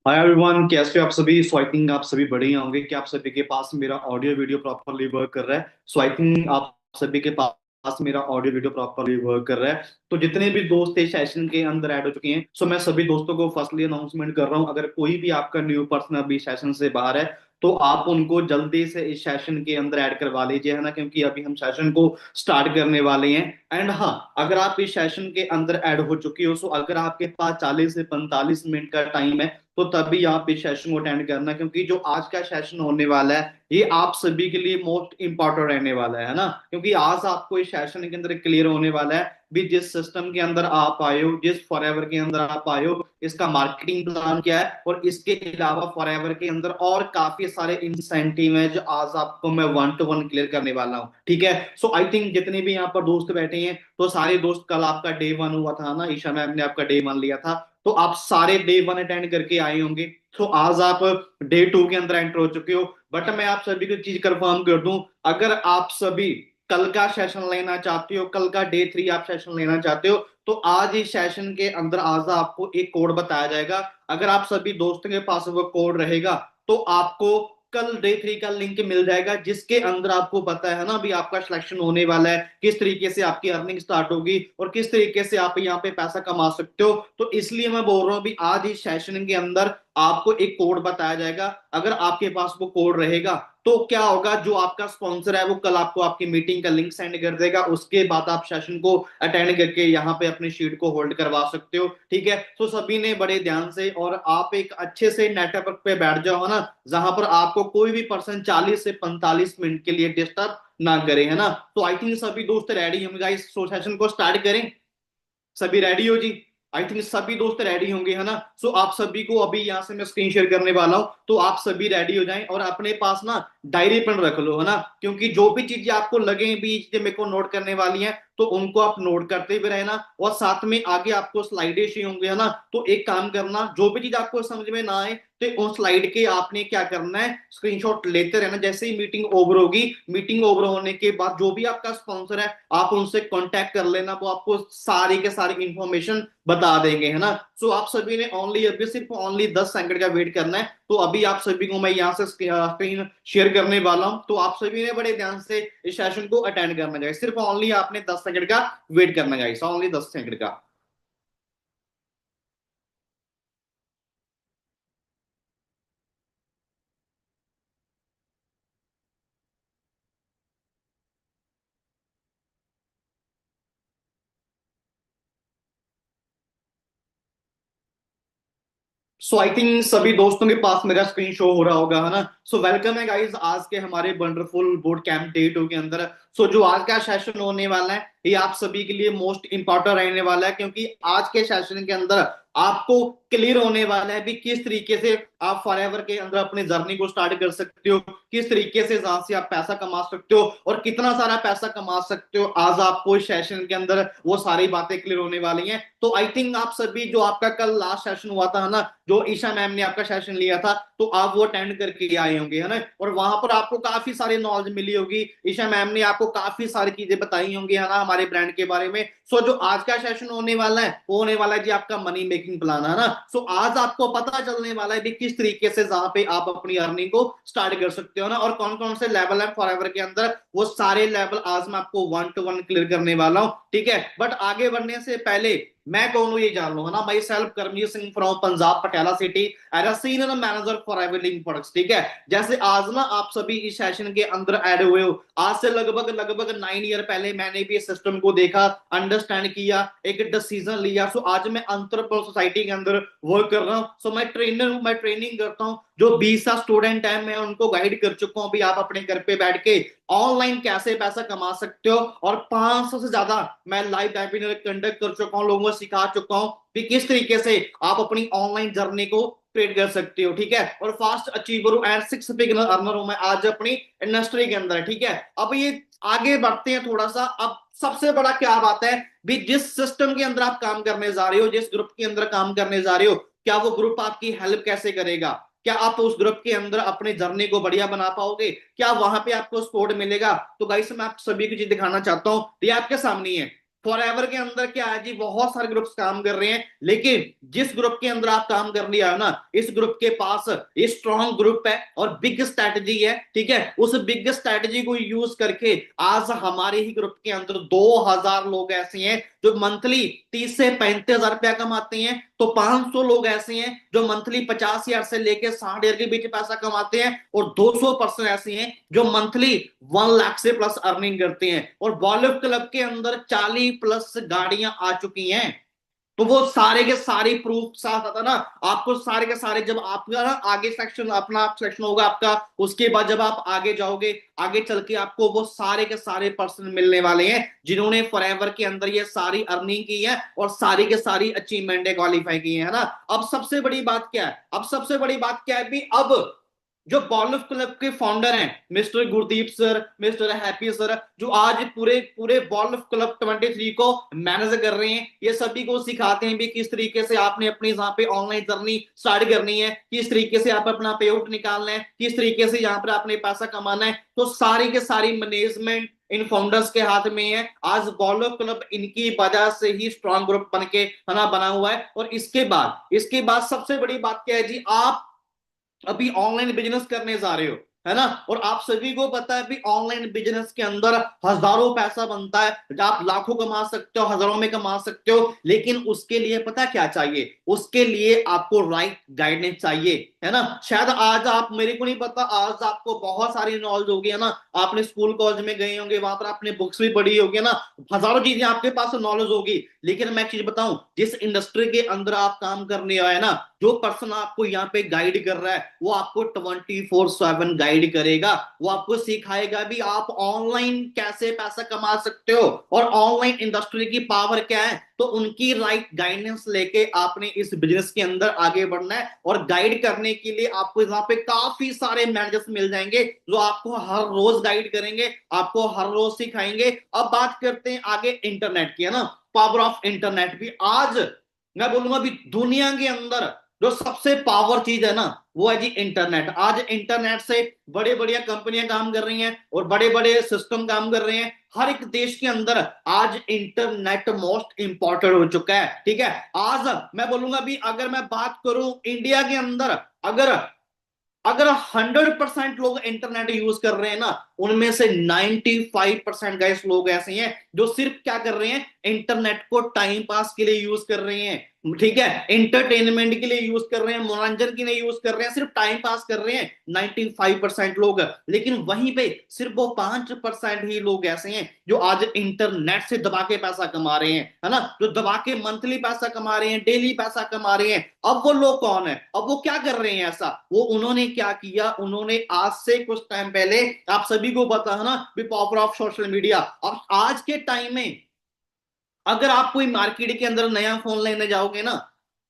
Hi everyone, कैसे हो आप सभी। सो आई थिंक आप सभी बढ़िया होंगे कि आप सभी के पास मेरा ऑडियो वीडियो प्रॉपरली वर्क कर रहा है। सो आई थिंक आप सभी के पास मेरा ऑडियो वीडियो प्रॉपरली वर्क कर रहा है। तो जितने भी दोस्त इस सेशन के अंदर ऐड हो चुके हैं, सो मैं सभी दोस्तों को फर्स्टली अनाउंसमेंट कर रहा हूँ, अगर कोई भी आपका न्यू पर्सन अभी सेशन से बाहर है तो आप उनको जल्दी से इस सेशन के अंदर ऐड करवा लीजिए, है ना, क्योंकि अभी हम सेशन को स्टार्ट करने वाले हैं। एंड हाँ, अगर आप इस सेशन के अंदर ऐड हो चुकी हो, सो अगर आपके पास 40 से 45 मिनट का टाइम है तो तभी आप इस सेशन को अटेंड करना, क्योंकि जो आज का सेशन होने वाला है ये आप सभी के लिए मोस्ट इंपॉर्टेंट रहने वाला है ना। क्योंकि आज आपको इस सेशन के अंदर क्लियर होने वाला है भी जिस सिस्टम के अंदर आप आए हो, जिस फॉरएवर के अंदर आप आए हो, इसका मार्केटिंग प्लान क्या है, और इसके अलावा फॉरएवर के अंदर और काफी सारे इंसेंटिव हैं जो आज आपको मैं वन टू वन क्लियर करने वाला हूँ। ठीक है। सो आई थिंक जितने भी यहाँ पर दोस्त बैठे हैं, तो सारे दोस्त, कल आपका डे वन हुआ था ना, ईशा मैम ने आपका डे वन लिया था, तो आप सारे डे वन अटेंड करके आए होंगे। तो आज आप डे टू के अंदर एंटर हो चुके हो। बट मैं आप सभी को चीज कंफर्म कर दूं, अगर आप सभी कल का सेशन लेना चाहते हो, कल का डे थ्री आप सेशन लेना चाहते हो, तो आज इस सेशन के अंदर आज आपको एक कोड बताया जाएगा। अगर आप सभी दोस्तों के पास वो कोड रहेगा तो आपको कल डे थ्री का लिंक मिल जाएगा, जिसके अंदर आपको पता है ना भी आपका सिलेक्शन होने वाला है, किस तरीके से आपकी अर्निंग स्टार्ट होगी और किस तरीके से आप यहाँ पे पैसा कमा सकते हो। तो इसलिए मैं बोल रहा हूँ भी आज इस सेशन के अंदर आपको एक कोड बताया जाएगा। अगर आपके पास वो कोड रहेगा तो क्या होगा, जो आपका स्पॉन्सर है वो कल आपको आपकी मीटिंग का लिंक सेंड कर देगा, उसके बाद आप सेशन को अटेंड करके यहाँ पे अपनी शीट को होल्ड करवा सकते हो। ठीक है। तो सभी ने बड़े ध्यान से और आप एक अच्छे से नेटवर्क पे बैठ जाओ, है ना, जहां पर आपको कोई भी पर्सन 40 से 45 मिनट के लिए डिस्टर्ब ना करे, है ना। तो आई थिंक सभी दोस्त रेडी होंगे गाइस, सो सेशन को स्टार्ट करें। सभी रेडी हो जी। आई थिंक सभी दोस्त रेडी होंगे, है ना। सो आप सभी को अभी यहाँ से मैं स्क्रीन शेयर करने वाला हूँ, तो आप सभी रेडी हो जाएं और अपने पास ना डायरी पेन रख लो, है ना, क्योंकि जो भी चीजें आपको लगे भी चीजें मेरे को नोट करने वाली हैं तो उनको आप नोट करते हुए रहना, और साथ में आगे आपको स्लाइडें शेयर होंगे, है ना। तो एक काम करना, जो भी चीज आपको समझ में ना आए तो उन स्लाइड के आपने क्या करना है, स्क्रीनशॉट लेते रहना। जैसे ही मीटिंग ओवर होगी, मीटिंग ओवर होने के बाद जो भी आपका स्पॉन्सर है आप उनसे कांटेक्ट कर लेना, वो आपको सारी के सारी इंफॉर्मेशन बता देंगे, है ना। सो आप सभी ने ओनली अभी सिर्फ ओनली 10 सेकंड का वेट करना है। तो अभी आप सभी को मैं यहाँ से स्क्रीन शेयर करने वाला हूँ, तो आप सभी ने बड़े ध्यान से इस सेशन को अटेंड करना है। सिर्फ ओनली आपने 10 सेकंड का वेट करना है, ओनली 10 सेकंड का। सो आई थिंक सभी दोस्तों के पास मेरा स्क्रीन शो हो रहा होगा, है ना। सो वेलकम है गाइस आज के हमारे wonderful boot camp day two के अंदर। सो जो आज का सेशन होने वाला है ये आप सभी के लिए मोस्ट इंपॉर्टेंट रहने वाला है, क्योंकि आज के सेशन के अंदर आपको क्लियर होने वाला है भी किस तरीके से आप फॉरएवर के अंदर अपनी जर्नी को स्टार्ट कर सकते हो, किस तरीके से जहां से आप पैसा कमा सकते हो और कितना सारा पैसा कमा सकते हो। आज आपको इस सेशन के अंदर वो सारी बातें क्लियर होने वाली हैं। तो आई थिंक आप सभी, जो आपका कल लास्ट सेशन हुआ था, है ना, जो ईशा मैम ने आपका सेशन लिया था, तो आप वो अटेंड करके आए होंगे, है ना, और वहां पर आपको काफी सारी नॉलेज मिली होगी। ईशा मैम ने आपको काफी सारी चीजें बताई होंगी, है ना, हमारे ब्रांड के बारे में। सो जो आज का सेशन होने वाला है वो होने वाला है जी आपका मनी मेकिंग प्लान, है ना। सो आज आपको पता चलने वाला है भी किस तरीके से जहां पे आप अपनी अर्निंग को स्टार्ट कर सकते हो ना, और कौन कौन से लेवल है फॉरएवर के अंदर, वो सारे लेवल आज मैं आपको वन टू वन क्लियर करने वाला हूँ। ठीक है। बट आगे बढ़ने से पहले मैं कौन हूं ये जान लो, है ना। Myself Karamjit Singh from Punjab Patiala city as a senior manager for Everling products. ठीक है। जैसे आज ना आप सभी इस सेशन के अंदर ऐड हुए हो, आज से लगभग लगभग 9 ईयर पहले मैंने भी इस सिस्टम को देखा, अंडरस्टैंड किया, एक डिसीजन लिया। सो आज मैं अंतरप्रोल सोसाइटी के अंदर वर्क कर रहा हूँ। सो मैं ट्रेनर हूँ, मैं ट्रेनिंग करता हूँ। जो 20 स्टूडेंट है मैं उनको गाइड कर चुका हूँ भी आप अपने घर पे बैठ के ऑनलाइन कैसे पैसा कमा सकते हो, और 500 से ज्यादा मैं लाइव वेबिनार कंडक्ट कर चुका हूँ, लोगों को सिखा चुका हूँ कि किस तरीके से आप अपनी ऑनलाइन जर्नी को ट्रेड कर सकते हो। ठीक है। और फास्ट अचीवर हूँ एंड सिक्स फिगर अर्नर हूँ मैं आज अपनी इंडस्ट्री के अंदर। ठीक है। अब ये आगे बढ़ते हैं थोड़ा सा। अब सबसे बड़ा क्या बात है भी, जिस सिस्टम के अंदर आप काम करने जा रहे हो, जिस ग्रुप के अंदर काम करने जा रहे हो, क्या वो ग्रुप आपकी हेल्प कैसे करेगा, क्या आप उस ग्रुप के अंदर अपने जर्नी को बढ़िया बना पाओगे, क्या वहां पे आपको सपोर्ट मिलेगा। तो गाइस मैं आप सभी की चीज दिखाना चाहता हूँ, ये आपके सामने है। फॉरएवर के अंदर क्या है जी, बहुत सारे ग्रुप्स काम कर रहे हैं, लेकिन जिस ग्रुप के अंदर आप काम करने आए हो ना, इस ग्रुप के पास ये स्ट्रॉन्ग ग्रुप है और बिग स्ट्रैटेजी है, ठीक है। उस बिग स्ट्रैटेजी को यूज करके आज हमारे ही ग्रुप के अंदर 2000 लोग ऐसे हैं जो मंथली 30 से 35 हजार रुपया कमाते हैं। तो 500 लोग ऐसे हैं जो मंथली 50 हजार से लेके 60 हजार के बीच पैसा कमाते हैं, और 200% ऐसे हैं जो मंथली 1 लाख से प्लस अर्निंग करते हैं। और बॉलीवुड क्लब के अंदर 40+ गाड़ियां आ चुकी हैं। तो वो सारे के सारे प्रूफ साथ आता ना, आपको सारे के सारे, जब आपका ना आगे सेक्शन अपना सेक्शन होगा आपका, उसके बाद जब आप आगे जाओगे, आगे चल के आपको वो सारे के सारे पर्सन मिलने वाले हैं जिन्होंने फॉरएवर के अंदर ये सारी अर्निंग की है और सारी के सारी अचीवमेंट क्वालिफाई की है ना। अब सबसे बड़ी बात क्या है, अब सबसे बड़ी बात क्या है भी, अब जो बॉलीवुड क्लब के फाउंडर हैं mister Gurdeep sir, mister happy sir, जो आज पूरे पूरे बॉलीवुड क्लब 23 को मैनेज कर रहे हैं, ये सभी को सिखाते हैं भी किस तरीके से आपने अपनी यहाँ पे ऑनलाइन जर्नी स्टार्ट करनी है, किस तरीके से आप अपना पे आउट निकालना है, किस तरीके से यहाँ पर आपने पैसा कमाना है। तो सारी के सारी मैनेजमेंट इन फाउंडर्स के हाथ में है। आज बॉलीवुड क्लब इनकी वजह से ही स्ट्रॉन्ग ग्रुप बन के बना हुआ है। और इसके बाद सबसे बड़ी बात क्या है जी, आप अभी ऑनलाइन बिजनेस करने जा रहे हो, है ना, और आप सभी को पता है भी ऑनलाइन बिजनेस के अंदर हजारों पैसा बनता है, आप लाखों कमा सकते हो, हजारों में कमा सकते हो, लेकिन उसके लिए पता क्या चाहिए, उसके लिए आपको राइट गाइडेंस चाहिए, है ना। शायद आज आप, मेरे को नहीं पता, आज आपको बहुत सारी नॉलेज होगी, है ना, आपने स्कूल कॉलेज में गए होंगे, वहां पर आपने बुक्स भी पढ़ी होगी, है ना, हजारों चीजें आपके पास नॉलेज होगी। लेकिन मैं एक चीज बताऊं, जिस इंडस्ट्री के अंदर आप काम करने आए ना, जो पर्सन आपको यहाँ पे गाइड कर रहा है वो आपको 24/7 गाइड करेगा, वो आपको सिखाएगा भी आप ऑनलाइन कैसे पैसा कमा सकते हो और ऑनलाइन इंडस्ट्री की पावर क्या है। तो उनकी राइट गाइडेंस लेके आपने इस बिजनेस के अंदर आगे बढ़ना है, और गाइड करने के लिए आपको यहाँ पे काफी सारे मैनेजर्स मिल जाएंगे जो आपको हर रोज गाइड करेंगे, आपको हर रोज सिखाएंगे। अब बात करते हैं आगे इंटरनेट की, है ना, पावर ऑफ इंटरनेट भी। आज मैं बोलूंगा भी दुनिया के अंदर जो सबसे पावर चीज है ना, वो है जी इंटरनेट। आज इंटरनेट से बड़े बड़े कंपनियां काम कर रही हैं और बड़े बड़े सिस्टम काम कर रहे हैं। हर एक देश के अंदर आज इंटरनेट मोस्ट इंपॉर्टेंट हो चुका है, ठीक है। आज मैं बोलूंगा भी, अगर मैं बात करूं इंडिया के अंदर, अगर अगर 100% लोग इंटरनेट यूज कर रहे हैं ना, उनमें से 95% गाइस लोग ऐसे हैं जो सिर्फ क्या कर रहे हैं, इंटरनेट को टाइम पास के लिए यूज कर रहे हैं, ठीक है, एंटरटेनमेंट के लिए यूज कर रहे हैं, मनोरंजन के लिए यूज कर रहे हैं, सिर्फ टाइम पास कर रहे हैं 95% लोग। लेकिन वहीं पे सिर्फ वो 5% ही लोग ऐसे हैं जो आज इंटरनेट से दबा के पैसा कमा रहे हैं, है ना, जो दबा के मंथली पैसा कमा रहे हैं, डेली पैसा कमा रहे हैं। अब वो लोग कौन है, अब वो क्या कर रहे हैं ऐसा, वो उन्होंने क्या किया, उन्होंने आज से कुछ टाइम पहले, आप सभी को पता है ना भी पावर ऑफ सोशल मीडिया। अब आज के टाइम में अगर आप कोई मार्केट के अंदर नया फोन लेने जाओगे ना,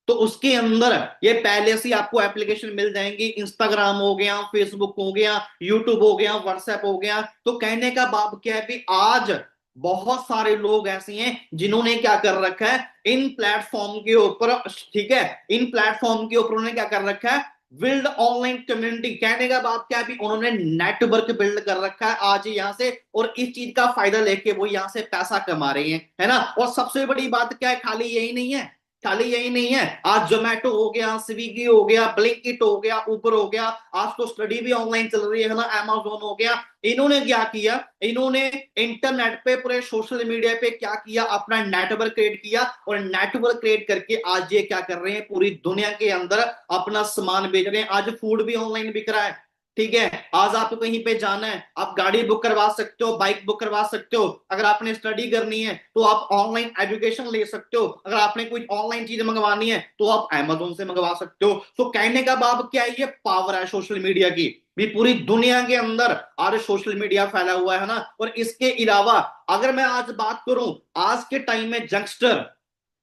तो उसके अंदर ये पहले से आपको एप्लीकेशन मिल जाएंगी, इंस्टाग्राम हो गया, फेसबुक हो गया, यूट्यूब हो गया, व्हाट्सएप हो गया। तो कहने का भाव क्या है कि आज बहुत सारे लोग ऐसे हैं जिन्होंने क्या कर रखा है, इन प्लेटफॉर्म के ऊपर, ठीक है, इन प्लेटफॉर्म के ऊपर उन्होंने क्या कर रखा है, बिल्ड ऑनलाइन कम्युनिटी। कहने का बात क्या है भी, उन्होंने नेटवर्क बिल्ड कर रखा है आज यहाँ से, और इस चीज का फायदा लेके वो यहाँ से पैसा कमा रहे हैं, है ना। और सबसे बड़ी बात क्या है, खाली यही नहीं है, खाली यही नहीं है, आज जोमेटो हो गया, स्विगी हो गया, ब्लिंकिट हो गया, उबर हो गया, आज तो स्टडी भी ऑनलाइन चल रही है ना, अमेजोन हो गया। इन्होंने क्या किया, इन्होंने इंटरनेट पे, पूरे सोशल मीडिया पे क्या किया, अपना नेटवर्क क्रिएट किया, और नेटवर्क क्रिएट करके आज ये क्या कर रहे हैं, पूरी दुनिया के अंदर अपना सामान बेच रहे हैं। आज फूड भी ऑनलाइन बिक रहा है, ठीक है। आज आपको कहीं पे जाना है, आप गाड़ी बुक करवा सकते हो, बाइक बुक करवा सकते हो, अगर आपने स्टडी करनी है तो आप ऑनलाइन एजुकेशन ले सकते हो, अगर आपने कोई ऑनलाइन चीज मंगवानी है तो आप अमेजोन से मंगवा सकते हो। तो कहने का भाव क्या है, ये पावर है सोशल मीडिया की भी, पूरी दुनिया के अंदर आज सोशल मीडिया फैला हुआ है ना। और इसके अलावा अगर मैं आज बात करूं, आज के टाइम में यंगस्टर,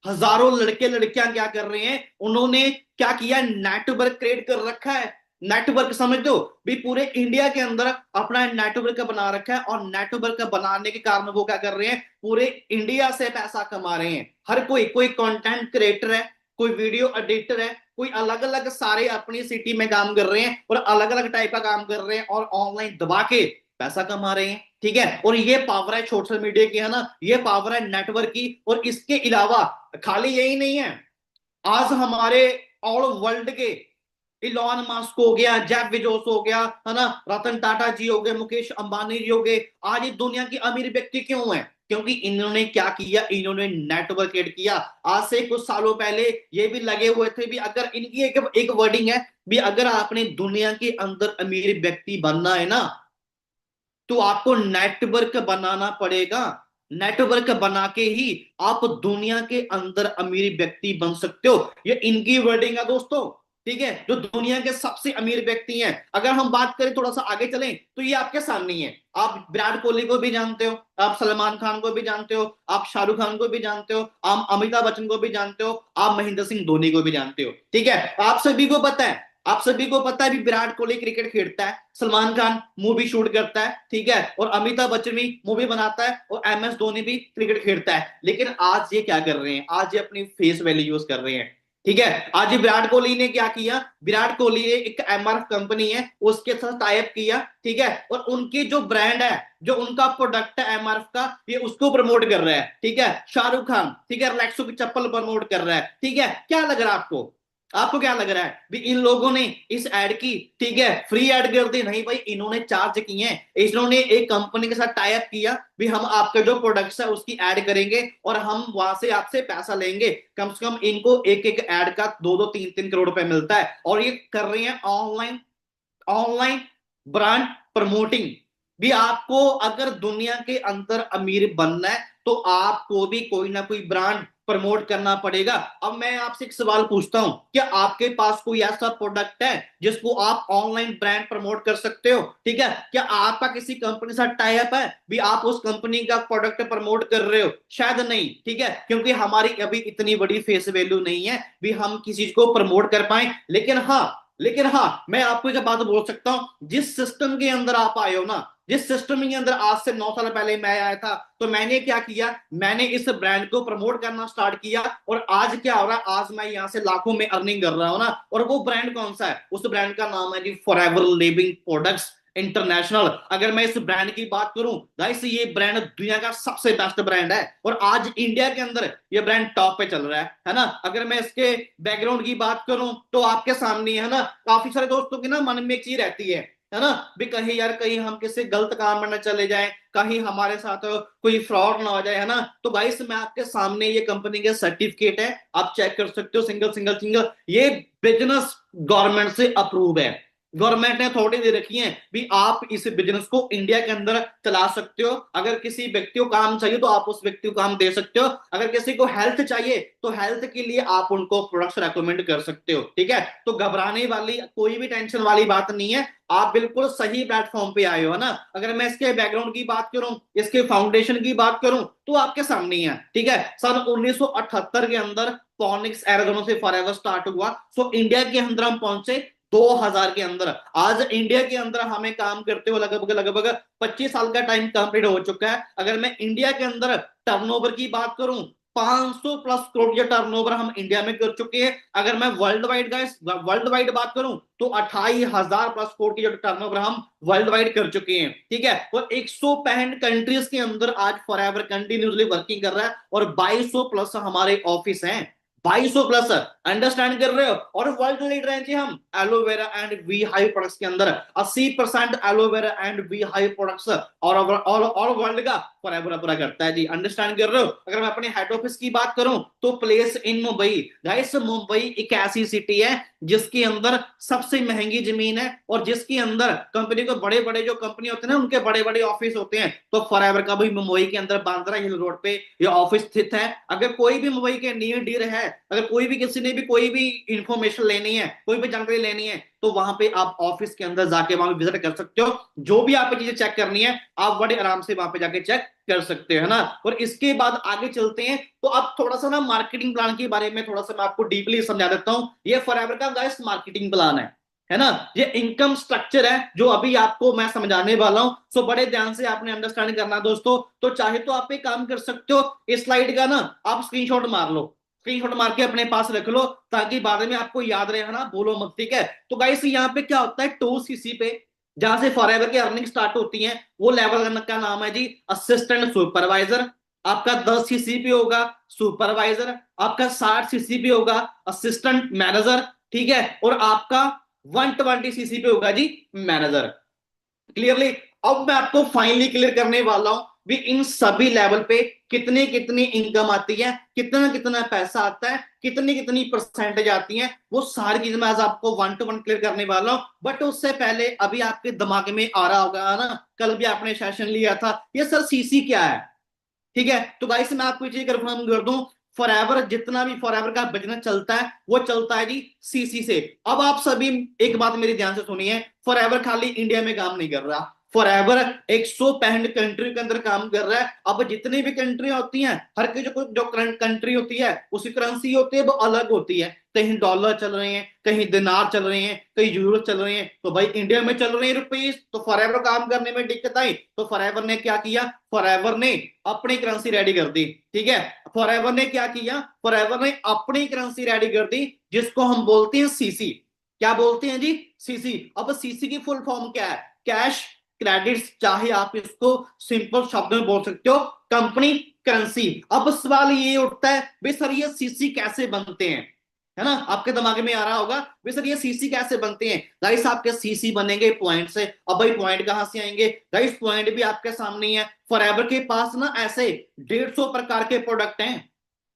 हजारों लड़के लड़कियां क्या कर रहे हैं, उन्होंने क्या किया, नेटवर्क क्रिएट कर रखा है। नेटवर्क समझते हो भी, पूरे इंडिया के अंदर अपना नेटवर्क बना रखा है, और नेटवर्क बनाने के कारण वो क्या कर रहे हैं, पूरे इंडिया से पैसा कमा रहे हैं। हर कोई कंटेंट क्रिएटर है, कोई वीडियो एडिटर है, कोई अलग अलग सारे अपनी सिटी में काम कर रहे हैं और अलग अलग टाइप का काम कर रहे हैं, और ऑनलाइन दबा के पैसा कमा रहे हैं, ठीक है। और ये पावर है सोशल मीडिया की, है ना, ये पावर है नेटवर्क की। और इसके अलावा खाली यही नहीं है, आज हमारे ऑल वर्ल्ड के इलॉन मस्क हो गया, जेफ बेजोस हो गया, है ना, रतन टाटा जी हो गए, मुकेश अंबानी जी हो गए, आज ये दुनिया की अमीर व्यक्ति क्यों है? क्योंकि इन्होंने क्या किया, इन्होंने नेटवर्क एड किया। आज से कुछ सालों पहले ये भी लगे हुए थे भी, अगर इनकी एक वर्डिंग है भी, अगर आपने दुनिया के अंदर अमीर व्यक्ति बनना है ना, तो आपको नेटवर्क बनाना पड़ेगा। नेटवर्क बना के ही आप दुनिया के अंदर अमीर व्यक्ति बन सकते हो। ये इनकी वर्डिंग है दोस्तों, ठीक है, जो दुनिया के सबसे अमीर व्यक्ति हैं। अगर हम बात करें, थोड़ा सा आगे चलें, तो ये आपके सामने ही है। आप विराट कोहली को भी जानते हो, आप सलमान खान को भी जानते हो, आप शाहरुख खान को भी जानते हो, आप अमिताभ बच्चन को भी जानते हो, आप महेंद्र सिंह धोनी को भी जानते हो, ठीक है। आप सभी को पता है, आप सभी को पता है भी, विराट कोहली क्रिकेट खेलता है, सलमान खान मूवी शूट करता है, ठीक है, और अमिताभ बच्चन भी मूवी बनाता है, और एम एस धोनी भी क्रिकेट खेलता है। लेकिन आज ये क्या कर रहे हैं, आज ये अपनी फेस वैल्यू यूज कर रहे हैं, ठीक है। आज ये विराट कोहली ने क्या किया, विराट कोहली ने एक एमआरएफ कंपनी है उसके साथ टाइप किया, ठीक है, और उनकी जो ब्रांड है, जो उनका प्रोडक्ट है एमआरएफ का, ये उसको प्रमोट कर रहा है, ठीक है। शाहरुख खान, ठीक है, रिलैक्सो की चप्पल प्रमोट कर रहा है, ठीक है। क्या लग रहा है आपको, आपको क्या लग रहा है भी, इन लोगों ने इस एड की, ठीक है, फ्री एड कर दी? नहीं भाई, इन्होंने चार्ज किए हैं, इन्होंने एक कंपनी के साथ टाई अप किया भी, हम आपके जो प्रोडक्ट्स है उसकी एड करेंगे और हम वहां से आपसे पैसा लेंगे। कम से कम इनको एक एक एड का 2-2 3-3 करोड़ रुपए मिलता है, और ये कर रही है ऑनलाइन, ऑनलाइन ब्रांड प्रमोटिंग भी। आपको अगर दुनिया के अंदर अमीर बनना है, तो आपको भी कोई ना कोई ब्रांड प्रमोट करना पड़ेगा। अब मैं आपसे एक सवाल पूछता हूं, क्या आपके पास कोई ऐसा प्रोडक्ट है जिसको आप ऑनलाइन ब्रांड प्रमोट कर सकते हो, ठीक है? क्या आपका किसी कंपनी के साथ टाई अप है भी, आप उस कंपनी का प्रोडक्ट प्रमोट कर रहे हो? शायद नहीं, ठीक है, क्योंकि हमारी अभी इतनी बड़ी फेस वैल्यू नहीं है भी हम किसी चीज को प्रमोट कर पाए। लेकिन हाँ, मैं आपको एक बात बोल सकता हूं, जिस सिस्टम के अंदर आप आए हो ना, जिस सिस्टम के अंदर आज से 9 साल पहले मैं आया था, तो मैंने क्या किया, मैंने इस ब्रांड को प्रमोट करना स्टार्ट किया, और आज क्या हो रहा है, आज मैं यहां से लाखों में अर्निंग कर रहा हूं ना। और वो ब्रांड कौन सा है? उस ब्रांड का नाम है जी फॉरएवर लिविंग प्रोडक्ट्स इंटरनेशनल। अगर मैं इस ब्रांड की बात करूं गाइस, ये ब्रांड दुनिया का सबसे बेस्ट ब्रांड है, और आज इंडिया के अंदर ये ब्रांड टॉप पे चल रहा है ना। अगर मैं इसके बैकग्राउंड की बात करूं, तो आपके सामने है ना, काफी सारे दोस्तों के ना मन में एक चीज रहती है ना, भी कहीं यार, कहीं हम किसी गलत काम में न चले जाएं, कहीं हमारे साथ कोई फ्रॉड ना हो जाए, है ना। तो गाइस, मैं आपके सामने ये कंपनी के सर्टिफिकेट है, आप चेक कर सकते हो, सिंगल सिंगल सिंगल, ये बिजनेस गवर्नमेंट से अप्रूव है। गवर्नमेंट ने अथॉरिटी दे रखी है भी, आप इस बिजनेस को इंडिया के अंदर चला सकते हो। अगर किसी व्यक्ति को काम चाहिए, तो आप उस व्यक्ति को काम दे सकते हो। अगर किसी को हेल्थ चाहिए, तो हेल्थ के लिए आप उनको प्रोडक्ट्स रेकमेंड कर सकते हो, ठीक है। तो घबराने वाली कोई भी टेंशन वाली बात नहीं है, आप बिल्कुल सही प्लेटफॉर्म पे आए हो, है ना। अगर मैं इसके बैकग्राउंड की बात करूं, इसके फाउंडेशन की बात करूं, तो आपके सामने ही है, ठीक है। सन 1978 के अंदर फोनिक्स एरिज़ोना से फॉरएवर स्टार्ट हुआ, सो इंडिया के अंदर हम पहुंचे 2000 के अंदर। आज इंडिया के अंदर हमें काम करते हुए लगभग लगभग 25 साल का टाइम कंप्लीट हो चुका है। अगर मैं इंडिया के अंदर टर्नओवर की बात करूं, 500 प्लस करोड़ के टर्नओवर हम इंडिया में कर चुके हैं। अगर मैं world wide guys, world wide बात करूं, तो 28,000 प्लस करोड़ की जो टर्नओवर हम वर्ल्ड वाइड कर चुके हैं, ठीक है। और 165 कंट्रीज के अंदर आज फॉरएवर कंटिन्यूसली वर्किंग कर रहा है, और 2200 प्लस हमारे ऑफिस हैं, 2200 प्लस, अंडरस्टैंड कर रहे हो। और वर्ल्ड लीडर हैं जी हम aloe vera and we high products के अंदर, 80% aloe vera and we high products और ऑल वर्ल्ड का फॉरएवर पूरा करता है जी, अंडरस्टैंड कर रहे हो। अगर मैं अपने हेड ऑफिस की बात करूं, तो place in Mumbai. Guys, Mumbai एक ऐसी सिटी है जिसके अंदर सबसे महंगी जमीन है, और जिसके अंदर कंपनी को बड़े बड़े जो कंपनी होते हैं ना, उनके बड़े बड़े ऑफिस होते हैं। तो फॉरएवर का भी मुंबई के अंदर बांद्रा हिल रोड पे ये ऑफिस स्थित है। अगर कोई भी मुंबई के नियर डियर है, अगर कोई भी किसी ने भी कोई भी इंफॉर्मेशन लेनी है, कोई भी जानकारी लेनी है, तो वहां पे आप ऑफिस के अंदर जाके वहां विजिट कर सकते हो। जो भी आप चीजें चेक करनी है, आप बड़े आराम से वहां पे जाके चेक कर सकते हो, है ना। और इसके बाद आगे चलते हैं, तो अब थोड़ा सा ना मार्केटिंग प्लान के बारे में थोड़ा सा मैं आपको डीपली समझा देता हूं। ये फॉरएवर का गाइस मार्केटिंग प्लान है ना। ये इनकम स्ट्रक्चर है जो अभी आपको मैं समझाने वाला हूं, सो बड़े ध्यान से आपने अंडरस्टैंड करना दोस्तों। तो चाहे तो आप एक काम कर सकते हो, इस स्लाइड का ना आप स्क्रीनशॉट मार लो, स्क्रीनशॉट मार के अपने पास रख लो, ताकि बाद में आपको याद रहे, है ना, बोलो मत, ठीक है। तो गाइस, यहाँ पे क्या होता है, टू सीसी पे जहां से फॉरएवर की अर्निंग स्टार्ट होती है वो लेवल का नाम है जी असिस्टेंट सुपरवाइजर। आपका 10 सीसीपी होगा सुपरवाइजर, आपका 60 सीसीपी होगा असिस्टेंट मैनेजर, ठीक है, और आपका 120 सीसीपी होगा जी मैनेजर। क्लियरली। अब मैं आपको फाइनली क्लियर करने वाला हूं भी इन सभी लेवल पे कितनी कितनी इनकम आती है, कितना कितना पैसा आता है, कितनी कितनी परसेंटेज आती है, वो सारी चीज मैं आज आपको वन टू वन क्लियर करने वाला हूं। बट उससे पहले अभी आपके दिमाग में आ रहा होगा ना, कल भी आपने सेशन लिया था, ये सर सीसी क्या है? ठीक है, तो गाइस मैं आपको चीज कंफर्म कर दूं, फॉरएवर जितना भी फॉरएवर का बिजनेस चलता है वो चलता है जी सीसी से। अब आप सभी एक बात मेरी ध्यान से सुनिए, फॉरएवर खाली इंडिया में काम नहीं कर रहा, फॉरएवर 165 कंट्री के अंदर काम कर रहा है। अब जितनी भी कंट्री होती हैं, हर की जो कंट्री होती है उसकी करेंसी होती है वो अलग होती है, कहीं डॉलर चल रहे हैं, कहीं दिनार चल रहे हैं, कहीं यूरो चल रहे हैं, तो भाई इंडिया में चल रहे हैं रुपीस, तो फॉरएवर काम करने में दिक्कत आई, तो फॉरएवर ने क्या किया, फॉरएवर ने अपनी करेंसी रेडी कर दी। ठीक है, फॉरएवर ने क्या किया, फॉरएवर ने अपनी करेंसी रेडी कर दी, जिसको हम बोलते हैं सीसी। क्या बोलते हैं जी, सीसी। अब सीसी की फुल फॉर्म क्या है, कैश क्रेडिट्स, चाहे आप इसको सिंपल शब्द में बोल सकते हो कंपनी करेंसी। अब सवाल ये उठता है भाई सर ये सीसी कैसे बनते हैं, है ना, आपके दिमाग में आ रहा होगा भाई सर ये सीसी कैसे बनते हैं। गाइस आपके सीसी बनेंगे पॉइंट से। अब भाई पॉइंट कहां से आएंगे, गाइस पॉइंट भी आपके सामने ही है। फॉरएवर के पास ना ऐसे 150 प्रकार के प्रोडक्ट हैं,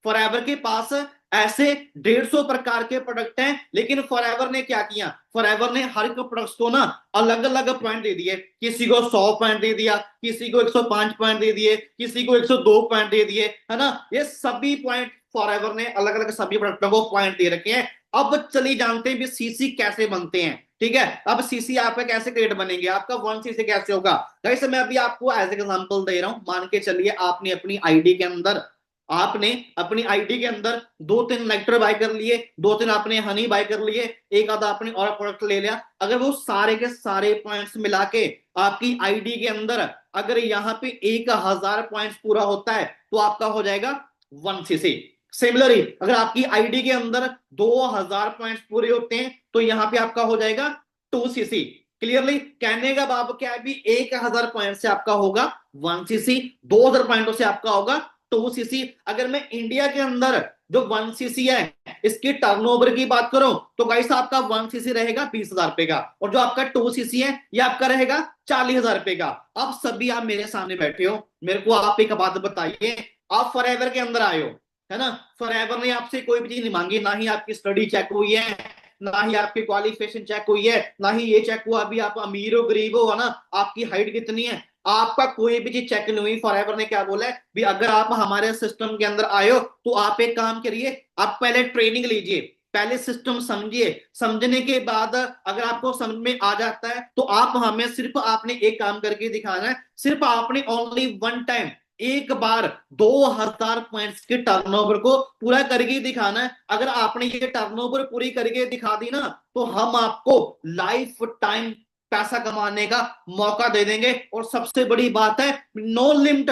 फॉरएवर के पास ऐसे 150 प्रकार के प्रोडक्ट हैं, लेकिन फॉरएवर ने क्या किया, फॉरएवर ने हर एक प्रोडक्ट्स को ना अलग अलग पॉइंट दे दिए, किसी को 100 पॉइंट दे दिया, किसी को 105 पॉइंट दे दिए, किसी को 102 पॉइंट दे दिए, है ना, ये सभी पॉइंट फॉरएवर ने अलग अलग सभी प्रोडक्टों को पॉइंट दे रखे हैं। अब चलिए जानते हैं भी सीसी कैसे बनते हैं। ठीक है, अब सीसी आपका कैसे क्रिएट बनेंगे, आपका 1 सीसी कैसे होगा। गाइस मैं अभी आपको एज एग्जांपल दे रहा हूं, मान के चलिए आपने अपनी आईडी के अंदर, आपने अपनी आईडी के अंदर 2-3 नेक्टर बाय कर लिए, 2-3 आपने हनी बाय कर लिए, एक आधा आपने और प्रोडक्ट ले लिया, अगर वो सारे के सारे पॉइंट्स मिला के आपकी आईडी के अंदर अगर यहाँ पे 1000 पॉइंट्स पूरा होता है तो आपका हो जाएगा 1 सीसी। सिमिलरली अगर आपकी आईडी के अंदर 2000 पॉइंट्स पूरे होते हैं तो यहाँ पे आपका हो जाएगा 2 सीसी। क्लियरली कहने का भाव क्या है भी 1000 पॉइंट से आपका होगा 1 सीसी, 2000 पॉइंटों से आपका होगा 2 सीसी। अगर मैं इंडिया के अंदर जो 1 सीसी है इसकी टर्नओवर की बात करूं तो गाइस आपका 1 सीसी रहेगा 20,000 रुपए का, और जो आपका 2 सीसी है ये आपका रहेगा 40,000 रुपए का। अब सभी आप मेरे सामने बैठे हो, मेरे को आप एक बात बताइए, आप फॉरएवर के अंदर आए हो, है ना, फॉरएवर ने आपसे कोई भी चीज नहीं मांगी, ना ही आपकी स्टडी चेक हुई है, ना ही आपकी क्वालिफिकेशन चेक हुई है, ना ही ये चेक हुआ अभी आप अमीर हो गरीब हो, है ना, आपकी हाइट कितनी है, आपका कोई भी चीज चेक नहीं हुई। फॉरएवर ने क्या बोला है भी अगर आप हमारे सिस्टम के अंदर आए हो तो आप एक काम करिए, आप पहले ट्रेनिंग लीजिए, पहले सिस्टम समझिए, समझने के बाद अगर आपको समझ में आ जाता है तो आप हमें सिर्फ आपने एक काम करके दिखाना है, सिर्फ आपने ओनली वन टाइम एक बार 2000 पॉइंट्स के टर्नओवर को पूरा करके दिखाना है। अगर आपने ये टर्नओवर पूरी करके दिखा दी ना तो हम आपको लाइफ टाइम पैसा कमाने का मौका दे देंगे। और सबसे बड़ी बात है नो लिमिट,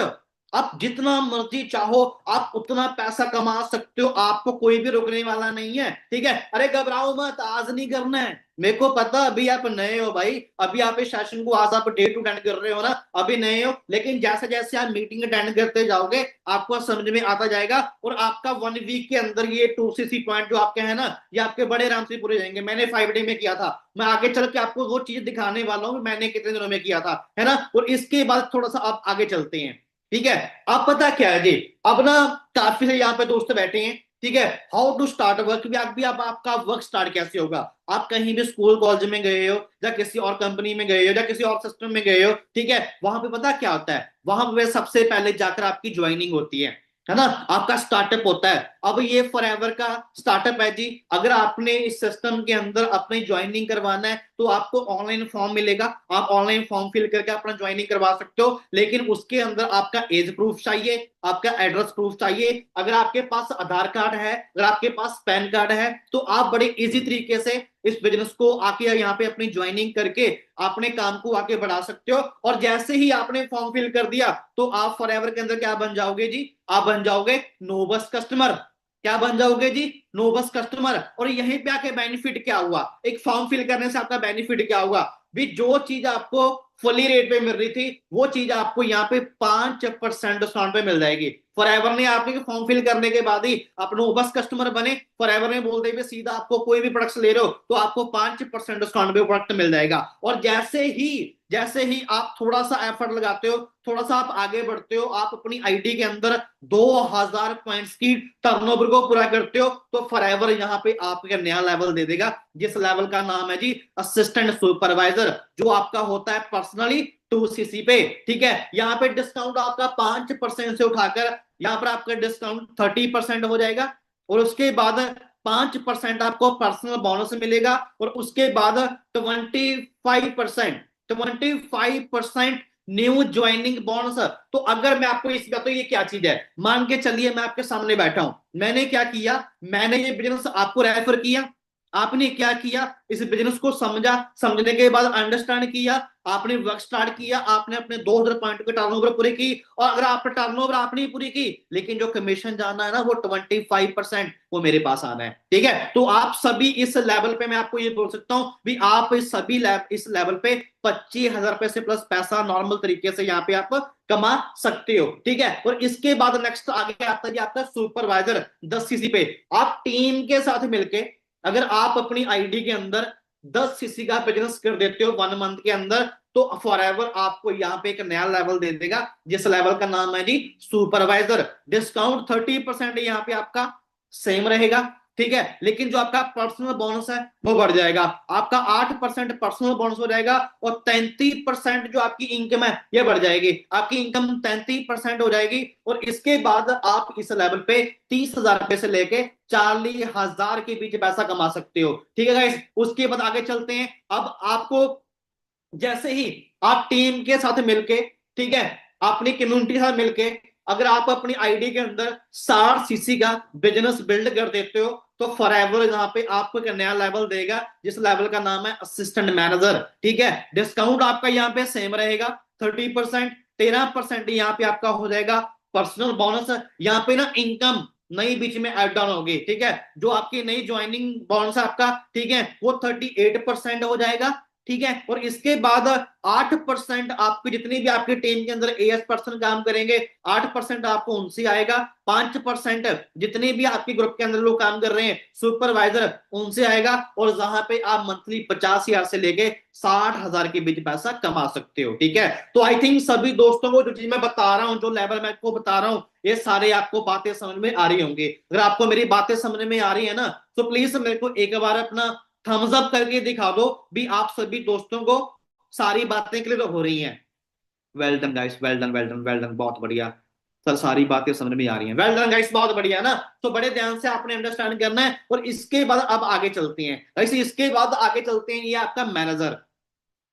आप जितना मर्जी चाहो आप उतना पैसा कमा सकते हो, आपको कोई भी रोकने वाला नहीं है। ठीक है, अरे घबराओ मत, आज नहीं करना है, मेरे को पता अभी आप नए हो भाई, अभी आप इस सेशन को आज आप डे टू अटेंड कर रहे हो ना, अभी नए हो, लेकिन जैसे जैसे आप मीटिंग अटेंड करते जाओगे आपको समझ में आता जाएगा, और आपका 1 वीक के अंदर ये 2 सीसी पॉइंट जो आपके हैं ना ये आपके बड़े आराम से पूरे जाएंगे। मैंने 5 डे में किया था, मैं आगे चल के आपको वो चीज दिखाने वाला हूँ मैंने कितने दिनों में किया था, है ना, और इसके बाद थोड़ा सा आप आगे चलते हैं। ठीक है, अब पता क्या है जी, अब ना काफी से यहाँ पे दोस्त बैठे हैं, ठीक है, हाउ टू स्टार्ट वर्क भी आप आपका वर्क स्टार्ट कैसे होगा। आप कहीं भी स्कूल कॉलेज में गए हो या किसी और कंपनी में गए हो या किसी और सिस्टम में गए हो, ठीक है, वहां पे पता क्या होता है, वहां पे सबसे पहले जाकर आपकी ज्वाइनिंग होती है ना, आपका स्टार्टअप होता है। अब ये फॉरएवर का स्टार्टअप है जी, अगर आपने इस सिस्टम के अंदर अपनी ज्वाइनिंग करवाना है तो आपको ऑनलाइन फॉर्म मिलेगा, आप ऑनलाइन फॉर्म फिल करके अपना ज्वाइनिंग करवा सकते हो, लेकिन उसके अंदर आपका एज प्रूफ चाहिए, आपका एड्रेस प्रूफ चाहिए। अगर आपके पास आधार कार्ड है, अगर आपके पास पैन कार्ड है तो आप बड़े इजी तरीके से इस बिजनेस को आके यहाँ पे अपनी ज्वाइनिंग करके अपने काम को आगे बढ़ा सकते हो। और जैसे ही आपने फॉर्म फिल कर दिया तो आप फॉरएवर के अंदर क्या बन जाओगे जी, आप बन जाओगे नोबस कस्टमर। क्या बन जाओगे जी, नोबस कस्टमर। और यहीं पे आके बेनिफिट क्या हुआ, एक फॉर्म फिल करने से आपका बेनिफिट क्या हुआ, भी जो चीज आपको फुली रेट पे मिल रही थी वो चीज आपको यहाँ पे 5% डिस्काउंट पे मिल जाएगी। फॉरएवर ने आपके फॉर्म फिल करने के बाद ही अपने बस कस्टमर बने, फॉरएवर ने बोल दे सीधा आपको कोई भी प्रोडक्ट ले रहे हो तो आपको 5% डिस्काउंट पे प्रोडक्ट मिल जाएगा। और जैसे ही आप थोड़ा सा एफर्ट लगाते हो, थोड़ा सा आप आगे बढ़ते हो, आप अपनी आईडी के अंदर 2000 पॉइंट्स की टर्नओवर को पूरा करते हो, तो फॉरएवर यहाँ पे आपका नया लेवल दे देगा, जिस लेवल का नाम है जी असिस्टेंट सुपरवाइजर, जो आपका होता है पर्सनली 2cc पे। ठीक है, यहाँ पे डिस्काउंट आपका 5% से उठाकर यहाँ पर आपका डिस्काउंट 30% हो जाएगा, और उसके बाद 5% आपको पर्सनल बोनस मिलेगा, और उसके बाद 25% न्यू ज्वाइनिंग बोनस। तो अगर मैं आपको इस तो ये क्या चीज है, मान के चलिए मैं आपके सामने बैठा हूं, मैंने क्या किया, मैंने ये बिजनेस आपको रेफर किया, आपने क्या किया, इस बिजनेस को समझा, समझने के बाद अंडरस्टैंड किया, आपने वर्क स्टार्ट किया, आपने अपने 2000 पॉइंट के टर्नओवर पूरी की, और अगर आपने टर्नओवर आपने पूरी की, लेकिन जो कमीशन जाना है ना वो 25% वो मेरे पास आना है। ठीक है, तो आप सभी इस लेवल पे, मैं आपको ये बोल सकता हूं भी आप इस लेवल पे 25,000 रुपए से प्लस पैसा नॉर्मल तरीके से यहाँ पे आप कमा सकते हो। ठीक है, और इसके बाद नेक्स्ट आगे आता है आपका सुपरवाइजर 10cc पे। आप टीम के साथ मिलके अगर आप अपनी आईडी के अंदर 10cc का बिजनेस कर देते हो 1 मंथ के अंदर, तो फॉरएवर आपको यहाँ पे एक नया लेवल दे देगा, जिस लेवल का नाम है जी सुपरवाइजर। डिस्काउंट 30% यहाँ पे आपका सेम रहेगा। ठीक है, लेकिन जो आपका पर्सनल बोनस है वो बढ़ जाएगा, आपका 8% पर्सनल बोनस हो जाएगा, और 33% जो आपकी इनकम है ये बढ़ जाएगी, आपकी इनकम 33% हो जाएगी। और इसके बाद आप इस लेवल पे 30,000 रुपए से लेके 40,000 के बीच पैसा कमा सकते हो। ठीक है गाइस, उसके बाद आगे चलते हैं। अब आपको जैसे ही आप टीम के साथ मिलके, ठीक है, अपनी कम्युनिटी के साथ मिलके अगर आप अपनी आईडी के अंदर 60cc का बिजनेस बिल्ड कर देते हो, तो फॉरएवर यहाँ पे आपको एक नया लेवल देगा, जिस लेवल का नाम है असिस्टेंट मैनेजर। ठीक है, डिस्काउंट आपका यहाँ पे सेम रहेगा 30%, 13% यहाँ पे आपका हो जाएगा पर्सनल बोनस। यहाँ पे ना इनकम नई बीच में ऐड डाउन होगी। ठीक है, जो आपकी नई ज्वाइनिंग बोनस आपका, ठीक है, वो 38% हो जाएगा। ठीक है, और इसके बाद 8% आपकी जितनी भी आपकी टीम के अंदर एएस पर्सन काम करेंगे 8% आपको उनसे आएगा। 5% जितने भी आपके ग्रुप के अंदर लोग काम कर रहे हैं सुपरवाइजर उनसे आएगा, और जहां पे आप मंथली 50,000 से लेके 60,000 के बीच पैसा कमा सकते हो। ठीक है, तो आई थिंक सभी दोस्तों को जो चीज मैं बता रहा हूँ, जो लेवल मैं आपको बता रहा हूँ, ये सारे आपको बातें समझ में आ रही होंगी। अगर आपको मेरी बातें समझ में आ रही है ना, तो प्लीज मेरे को एक बार अपना थम्स अप करके दिखा दो भी आप सभी दोस्तों को सारी बातें क्लियर हो रही हैं। Well done guys, well done, well done, well done, बहुत बढ़िया सर, सारी बातें समझ में आ रही हैं। वेल डन गाइस, बहुत बढ़िया है ना। तो बड़े ध्यान से आपने अंडरस्टैंड करना है, और इसके बाद अब आगे चलते हैं गाइस, इसके बाद आगे चलते हैं, ये आपका मैनेजर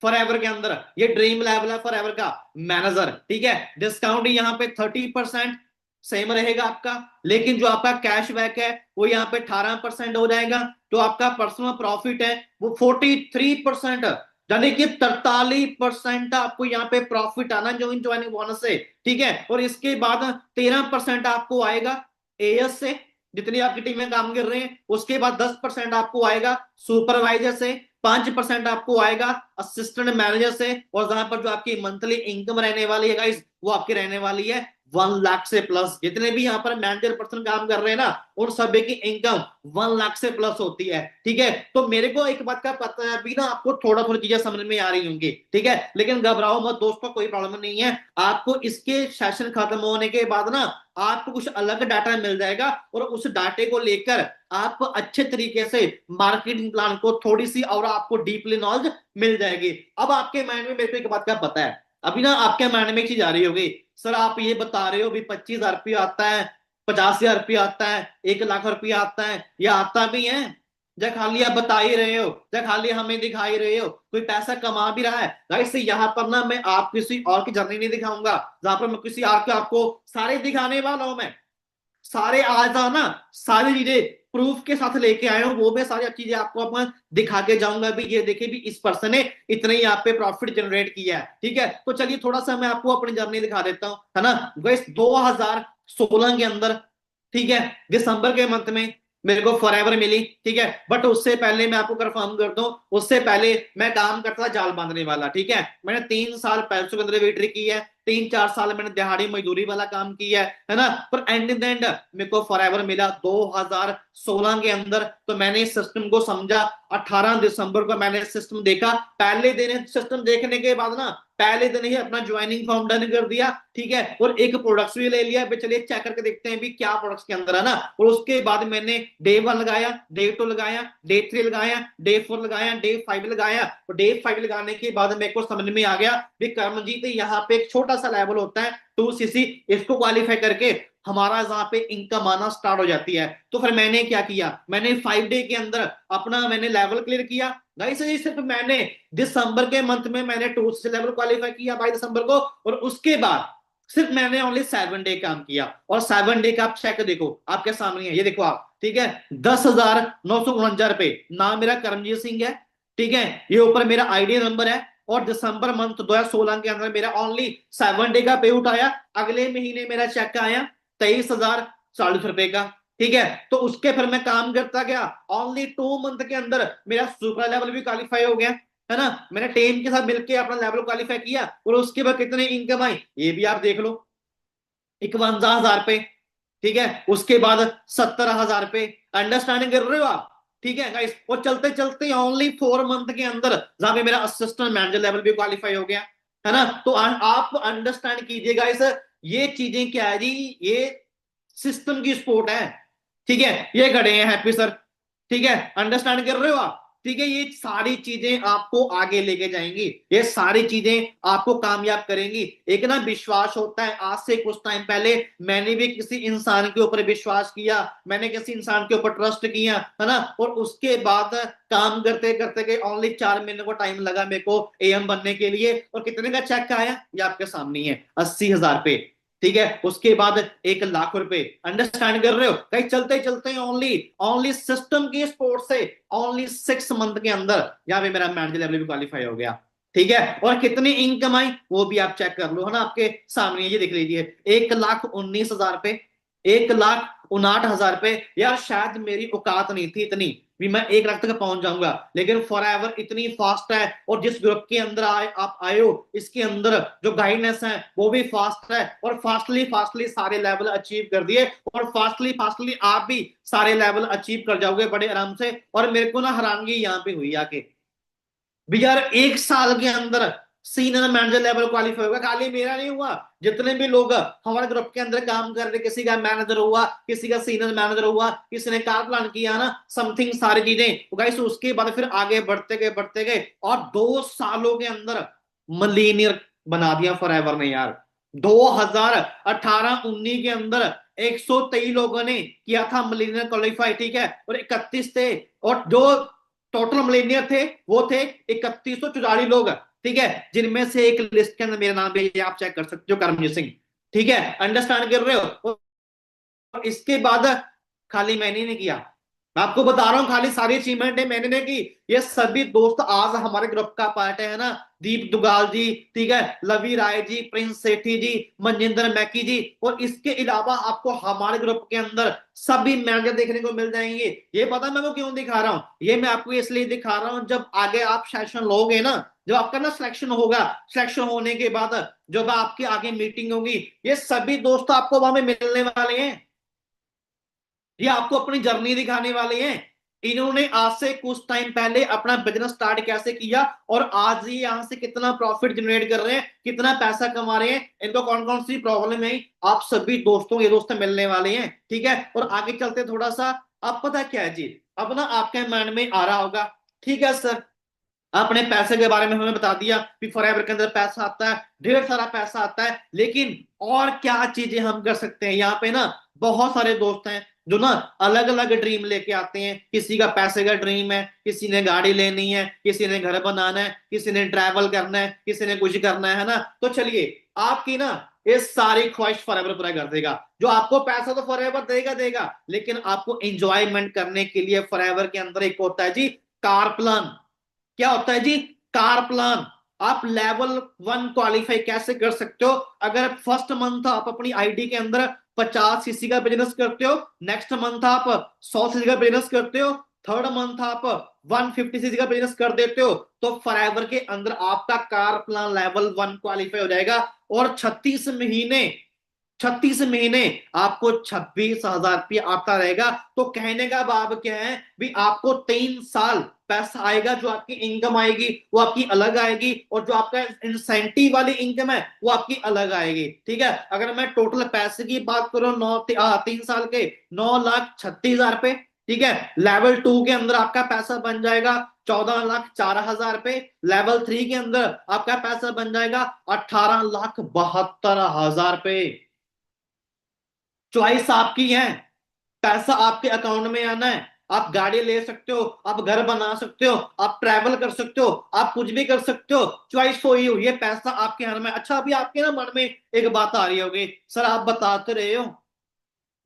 फॉरएवर के अंदर, ये ड्रीम लेवल है फॉरएवर का मैनेजर। ठीक है, डिस्काउंट यहाँ पे 30% सेम रहेगा आपका, लेकिन जो आपका कैशबैक है वो यहाँ पे 18% हो जाएगा। जो आपका पर्सनल प्रॉफिट है वो 43%, यानी कि 43% आपको यहाँ पे प्रॉफिट आना जो इन ज्वाइनिंग बोनस से। ठीक है, और इसके बाद 13% आपको आएगा एएस से, जितनी आपकी टीम में काम कर रहे हैं, उसके बाद 10% आपको आएगा सुपरवाइजर से, 5% आपको आएगा असिस्टेंट मैनेजर से, और जहां पर जो आपकी मंथली इनकम रहने वाली है गाइस, वो आपकी रहने वाली है 1 लाख से प्लस। जितने भी यहाँ पर मैनेजर पर्सन काम कर रहे हैं ना, उन सभी की इनकम 1 लाख से प्लस होती है। ठीक है, तो मेरे को एक बात का पता है अभी ना, आपको थोड़ा थोड़ी चीजें समझ में आ रही होंगी। ठीक है, लेकिन घबराओ मत दोस्तों, कोई प्रॉब्लम नहीं है। आपको इसके सेशन खत्म होने के बाद ना आपको कुछ अलग डाटा मिल जाएगा, और उस डाटे को लेकर आप अच्छे तरीके से मार्केटिंग प्लान को थोड़ी सी और आपको डीपली नॉलेज मिल जाएगी। अब आपके माइंड में मेरे को एक बात का पता है, अभी ना आपके माइंड में एक चीज आ रही होगी, सर आप ये बता रहे हो भी 25,000 रुपया आता है, 50,000 रुपया आता है, 1 लाख रुपया आता है, या आता भी है, या खाली आप बता ही रहे हो, या खाली हमें दिखा ही रहे हो, कोई पैसा कमा भी रहा है गाइस। यहाँ पर ना मैं आप किसी और की जर्नी नहीं दिखाऊंगा, जहां पर मैं किसी और के आपको सारे दिखाने वाला हूं, मैं सारे आज ना सारी चीजें प्रूफ के साथ लेके आए हूं, वो मैं सारी चीजें आपको अपना दिखा के जाऊंगा भी ये देखिए भी इस पर्सन ने इतने ही आप पे प्रॉफिट जनरेट किया है। ठीक है, तो चलिए थोड़ा सा मैं आपको अपनी जर्नी दिखा देता हूं, है ना गाइस। 2016 के अंदर, ठीक है, दिसंबर के मंथ में मेरे को फॉरएवर मिली, ठीक है। बट उससे पहले मैं आपको कंफर्म कर दूं, उससे पहले मैं काम करता था जाल बांधने वाला, ठीक है। मैंने 3 साल पैसों के अंदर वेटरी की है, 3-4 साल मैंने दिहाड़ी मजदूरी वाला काम किया है ना। पर एंड इन एंड मेरे को फॉरएवर मिला 2016 के अंदर। तो मैंने इस सिस्टम को समझा, 18 दिसंबर को मैंने सिस्टम देखा। पहले दिन सिस्टम देखने के बाद ना, पहले दिन ही अपना ज्वाइनिंग फॉर्म डन कर दिया, ठीक है। और एक प्रोडक्ट्स भी ले लिया, चलिए चेक करके देखते हैं भी क्या प्रोडक्ट्स के अंदर है ना। और उसके बाद मैंने डे 1 लगाया, डे 2 लगाया, डे 3 लगाया, डे 4 लगाया, डे 5 लगाया। और डे 5 लगाने के बाद मेरे को समझ में आ गया भी कर्मजीत यहाँ पे एक छोटा सा लेवल होता है 2cc, इसको क्वालिफाई करके हमारा यहाँ पे इनकम आना स्टार्ट हो जाती है। तो फिर मैंने क्या किया, मैंने 5 डे के अंदर अपना मैंने लेवल क्लियर किया गाइस। सिर्फ मैंने दिसंबर के मंथ में मैंने 2cc लेवल क्वालिफाई किया 22 दिसंबर को। और उसके बाद सिर्फ मैंने ओनली 7 डे काम किया। और 7 डे का आप चेक देखो, आपके सामने है, ये देखो आप, ठीक है। 10,949 रुपए, नाम मेरा करमजीत सिंह है, ठीक है। ये ऊपर मेरा आईडी नंबर है। और दिसंबर मंथ 2016 के अंदर मेरा ओनली 7 डे का पे आउट आया। अगले महीने मेरा चेक आया 23,040 रुपए का, ठीक है। तो उसके फिर मैं काम करता गया, ओनली 2 मंथ के अंदर मेरा सुपर लेवल भी क्वालिफाई हो गया, है ना। मैंने टीम के साथ मिलकर अपना लेवल क्वालिफाई किया। और उसके बाद कितने इनकम आई ये भी आप देख लो, 51,000 रुपए, ठीक है। उसके बाद 17,000 रुपए, अंडरस्टैंडिंग कर रहे हो आप, ठीक है गाइस। और चलते चलते ओनली 4 मंथ के अंदर जहां पे मेरा असिस्टेंट मैनेजर लेवल भी क्वालिफाई हो गया, है ना। तो आप अंडरस्टैंड कीजिएगा इस, ये चीजें क्या है जी, ये सिस्टम की स्पोर्ट है, ठीक है। ये खड़े हैं हैप्पी सर, ठीक है, अंडरस्टैंड कर रहे हो आप, ठीक है। ये सारी चीजें आपको आगे लेके जाएंगी, ये सारी चीजें आपको कामयाब करेंगी। एक ना विश्वास होता है, आज से कुछ टाइम पहले मैंने भी किसी इंसान के ऊपर विश्वास किया, मैंने किसी इंसान के ऊपर ट्रस्ट किया, है ना। और उसके बाद काम करते करते गए, ओनली 4 महीने को टाइम लगा मेरे को एएम बनने के लिए। और कितने का चेक आया ये आपके सामने है, 80,000 रुपए, ठीक है। उसके बाद 1 लाख रुपए, अंडरस्टैंड कर रहे हो कहीं। चलते चलते ओनली ओनली सिस्टम की स्पोर्ट से ओनली 6 मंथ के अंदर यहाँ पे मेरा मैनेजर लेवल भी क्वालिफाई हो गया, ठीक है। और कितनी इनकम आई वो भी आप चेक कर लो, है ना, आपके सामने ये देख लीजिए, 1,19,000 रुपए, 1,59,000 रुपए। यार शायद मेरी औकात नहीं थी इतनी भी मैं 1 लाख तक पहुंच जाऊंगा, लेकिन फॉरएवर इतनी फास्ट है। और जिस ग्रुप के अंदर आप आए हो, इसके अंदर जो गाइडेंस है वो भी फास्ट है। और फास्टली फास्टली सारे लेवल अचीव कर दिए। और फास्टली फास्टली आप भी सारे लेवल अचीव कर जाओगे बड़े आराम से। और मेरे को ना हैरानगी यहाँ पे हुई आके भी, यार 1 साल के अंदर सीनियर मैनेजर लेवल क्वालिफाई होगा। खाली मेरा नहीं हुआ, जितने भी लोग हमारे ग्रुप के अंदर काम कर रहे, किसी का मैनेजर हुआ, किसी का सीनियर मैनेजर हुआ, किसी ने कार प्लान किया ना, समथिंग सारी चीजें गाइस। उसके बाद फिर आगे बढ़ते गए और 2 सालों के अंदर मिलीनियर बना दिया फॉरएवर ने यार। 2018-19 के अंदर 123 लोगों ने किया था मिलीनियर क्वालिफाई, ठीक है। और 31 थे। और जो टोटल मिलेनियर थे वो थे 3144 लोग, ठीक है। जिनमें से एक लिस्ट के अंदर मेरा नाम भी है, आप चेक कर सकते हो, करमजीत सिंह, ठीक है। अंडरस्टैंड कर रहे हो। और इसके बाद खाली मैंने नहीं किया, मैं आपको बता रहा हूं, खाली सारी अचीवमेंट मैंने नहीं की। ये सभी दोस्त आज हमारे ग्रुप का पार्ट है ना, दीप दुगाल जी, ठीक है, लवी राय जी, प्रिंस सेठी जी, मनजिंदर मैकी जी। और इसके अलावा आपको हमारे ग्रुप के अंदर सभी मैनेजर देखने को मिल जाएंगे। ये पता मैं वो क्यों दिखा रहा हूं, ये मैं आपको इसलिए दिखा रहा हूं, जब आगे आप सेशन लोगे ना, जब आपका ना सिलेक्शन होगा, सिलेक्शन होने के बाद जब आपकी आगे मीटिंग होगी, ये सभी दोस्त आपको वहां में मिलने वाले हैं, ये आपको अपनी जर्नी दिखाने वाले हैं। इन्होंने आज से कुछ टाइम पहले अपना बिजनेस स्टार्ट कैसे किया और आज ये यहां से कितना प्रॉफिट जनरेट कर रहे हैं, कितना पैसा कमा रहे हैं, इनको कौन कौन सी प्रॉब्लम है, आप सभी दोस्तों ये दोस्त मिलने वाले हैं, ठीक है। और आगे चलते थोड़ा सा, अब पता क्या है जी, अब ना आपके माइंड में आ रहा होगा, ठीक है सर, आपने पैसे के बारे में हमें बता दिया कि फॉरएवर के अंदर पैसा आता है, ढेर सारा पैसा आता है, लेकिन और क्या चीजें हम कर सकते हैं। यहाँ पे ना बहुत सारे दोस्त हैं जो ना अलग अलग ड्रीम लेके आते हैं, किसी का पैसे का ड्रीम है, किसी ने गाड़ी लेनी है, किसी ने घर बनाना है, किसी ने ट्रैवल करना है, किसी ने कुछ करना है ना। तो चलिए आपकी ना ये सारी ख्वाहिश फॉरएवर पूरा कर देगा। जो आपको पैसा तो फॉरएवर देगा देगा, लेकिन आपको एंजॉयमेंट करने के लिए फॉरएवर के अंदर एक होता है जी कार प्लान। क्या होता है जी, कार प्लान। आप लेवल 1 क्वालिफाई कैसे कर सकते हो, अगर फर्स्ट मंथ आप अपनी आईडी के अंदर 50 सीसी का बिजनेस करते हो, नेक्स्ट मंथ आप 100 सीसी का बिजनेस करते हो, थर्ड मंथ आप 150 सीसी का बिजनेस कर देते हो, तो फॉरएवर के अंदर आपका कार प्लान लेवल 1 क्वालिफाई हो जाएगा। और 36 महीने आपको 26,000 रुपया आता रहेगा। तो कहने का भाव क्या है भी, आपको 3 साल पैसा आएगा, जो आपकी इनकम आएगी वो आपकी अलग आएगी, और जो आपका इंसेंटिव वाली इनकम है वो आपकी अलग आएगी। ठीक है, अगर मैं टोटल पैसे की बात करूं 3 साल के 9,36,000 रुपए। ठीक है, लेवल 2 के अंदर आपका पैसा बन जाएगा 14,04,000 रुपए। लेवल 3 के अंदर आपका पैसा बन जाएगा 18,72,000 रुपए। चॉइस आपकी है, पैसा आपके अकाउंट में आना है। आप गाड़ी ले सकते हो, आप घर बना सकते हो, आप ट्रैवल कर सकते हो, आप कुछ भी कर सकते हो, चॉइस तो ही हो, ये पैसा आपके हाथ में। अच्छा, अभी आपके ना मन में एक बात आ रही होगी, सर आप बताते रहे हो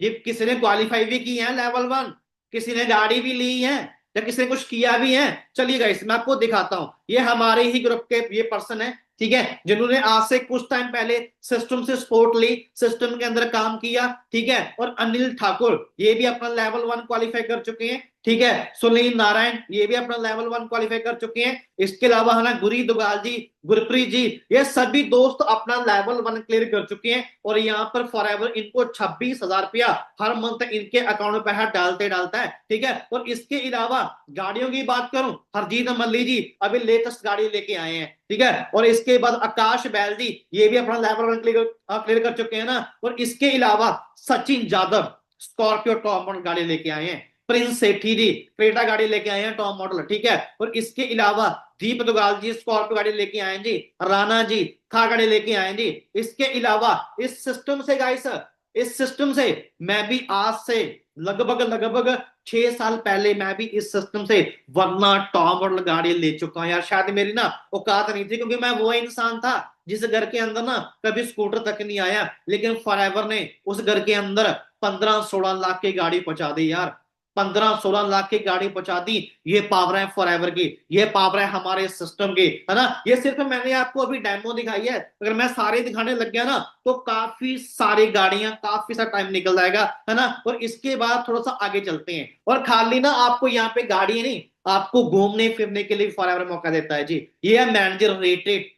ये किसी ने क्वालिफाई भी की है लेवल 1, किसी ने गाड़ी भी ली है, या किसी ने कुछ किया भी है। चलिएगा इसमें आपको दिखाता हूं, ये हमारे ही ग्रुप के ये पर्सन है, ठीक है, जिन्होंने आज से कुछ टाइम पहले सिस्टम से सपोर्ट ली, सिस्टम के अंदर काम किया। ठीक है, और अनिल ठाकुर ये भी अपना लेवल 1 क्वालिफाई कर चुके हैं। ठीक है, सुनील नारायण ये भी अपना लेवल 1 क्वालिफाई कर चुके हैं। इसके अलावा है ना गुरी दुगाल जी, गुरप्रीत जी, ये सभी दोस्त अपना लेवल 1 क्लियर कर चुके हैं। और यहाँ पर फॉरएवर इनको 26,000 रुपया हर मंथ इनके अकाउंट में पैसा डालते डालता है। ठीक है, और इसके अलावा गाड़ियों की बात करूं, हरजीत मल्ली जी अभी लेटेस्ट गाड़ी लेके आए हैं। ठीक है, और इसके बाद आकाश बैल जी ये भी अपना लेवल 1 क्लियर कर चुके हैं ना। और इसके अलावा Sachin Yadav Scorpio top model गाड़ी लेके आए हैं। प्रिंस सेठी जी क्रेटा गाड़ी लेके आए हैं टॉप मॉडल। ठीक है, और इसके अलावा दीप दुगाल जी स्कॉर्पियो गाड़ी लेके आए जी। राणा जी खा गाड़ी लेके आए जी। इसके अलावा इस सिस्टम से गाइस, इस सिस्टम से मैं भी आज से लगभग लगभग 6 साल पहले मैं भी इस सिस्टम से वरना टॉप मॉडल गाड़ी ले चुका हूं यार। शायद मेरी ना औकात नहीं थी, क्योंकि मैं वो इंसान था जिस घर के अंदर ना कभी स्कूटर तक नहीं आया, लेकिन फॉरएवर ने उस घर के अंदर 15-16 लाख की गाड़ी पहुंचा दी यार। 15-16 लाख की गाड़ी पहुंचा दी। ये पावर है फॉरएवर की, ये पावर है हमारे सिस्टम की, है ना। ये सिर्फ मैंने आपको अभी डेमो दिखाई है, अगर मैं सारे दिखाने लग गया ना तो काफी सारी गाड़ियां, काफी सारा टाइम निकल जाएगा, है ना। और इसके बाद थोड़ा सा आगे चलते हैं, और खाली ना आपको यहाँ पे गाड़ी नहीं, आपको घूमने फिरने के लिए फॉरएवर मौका देता है जी। ये है मैनेजर रेटेड।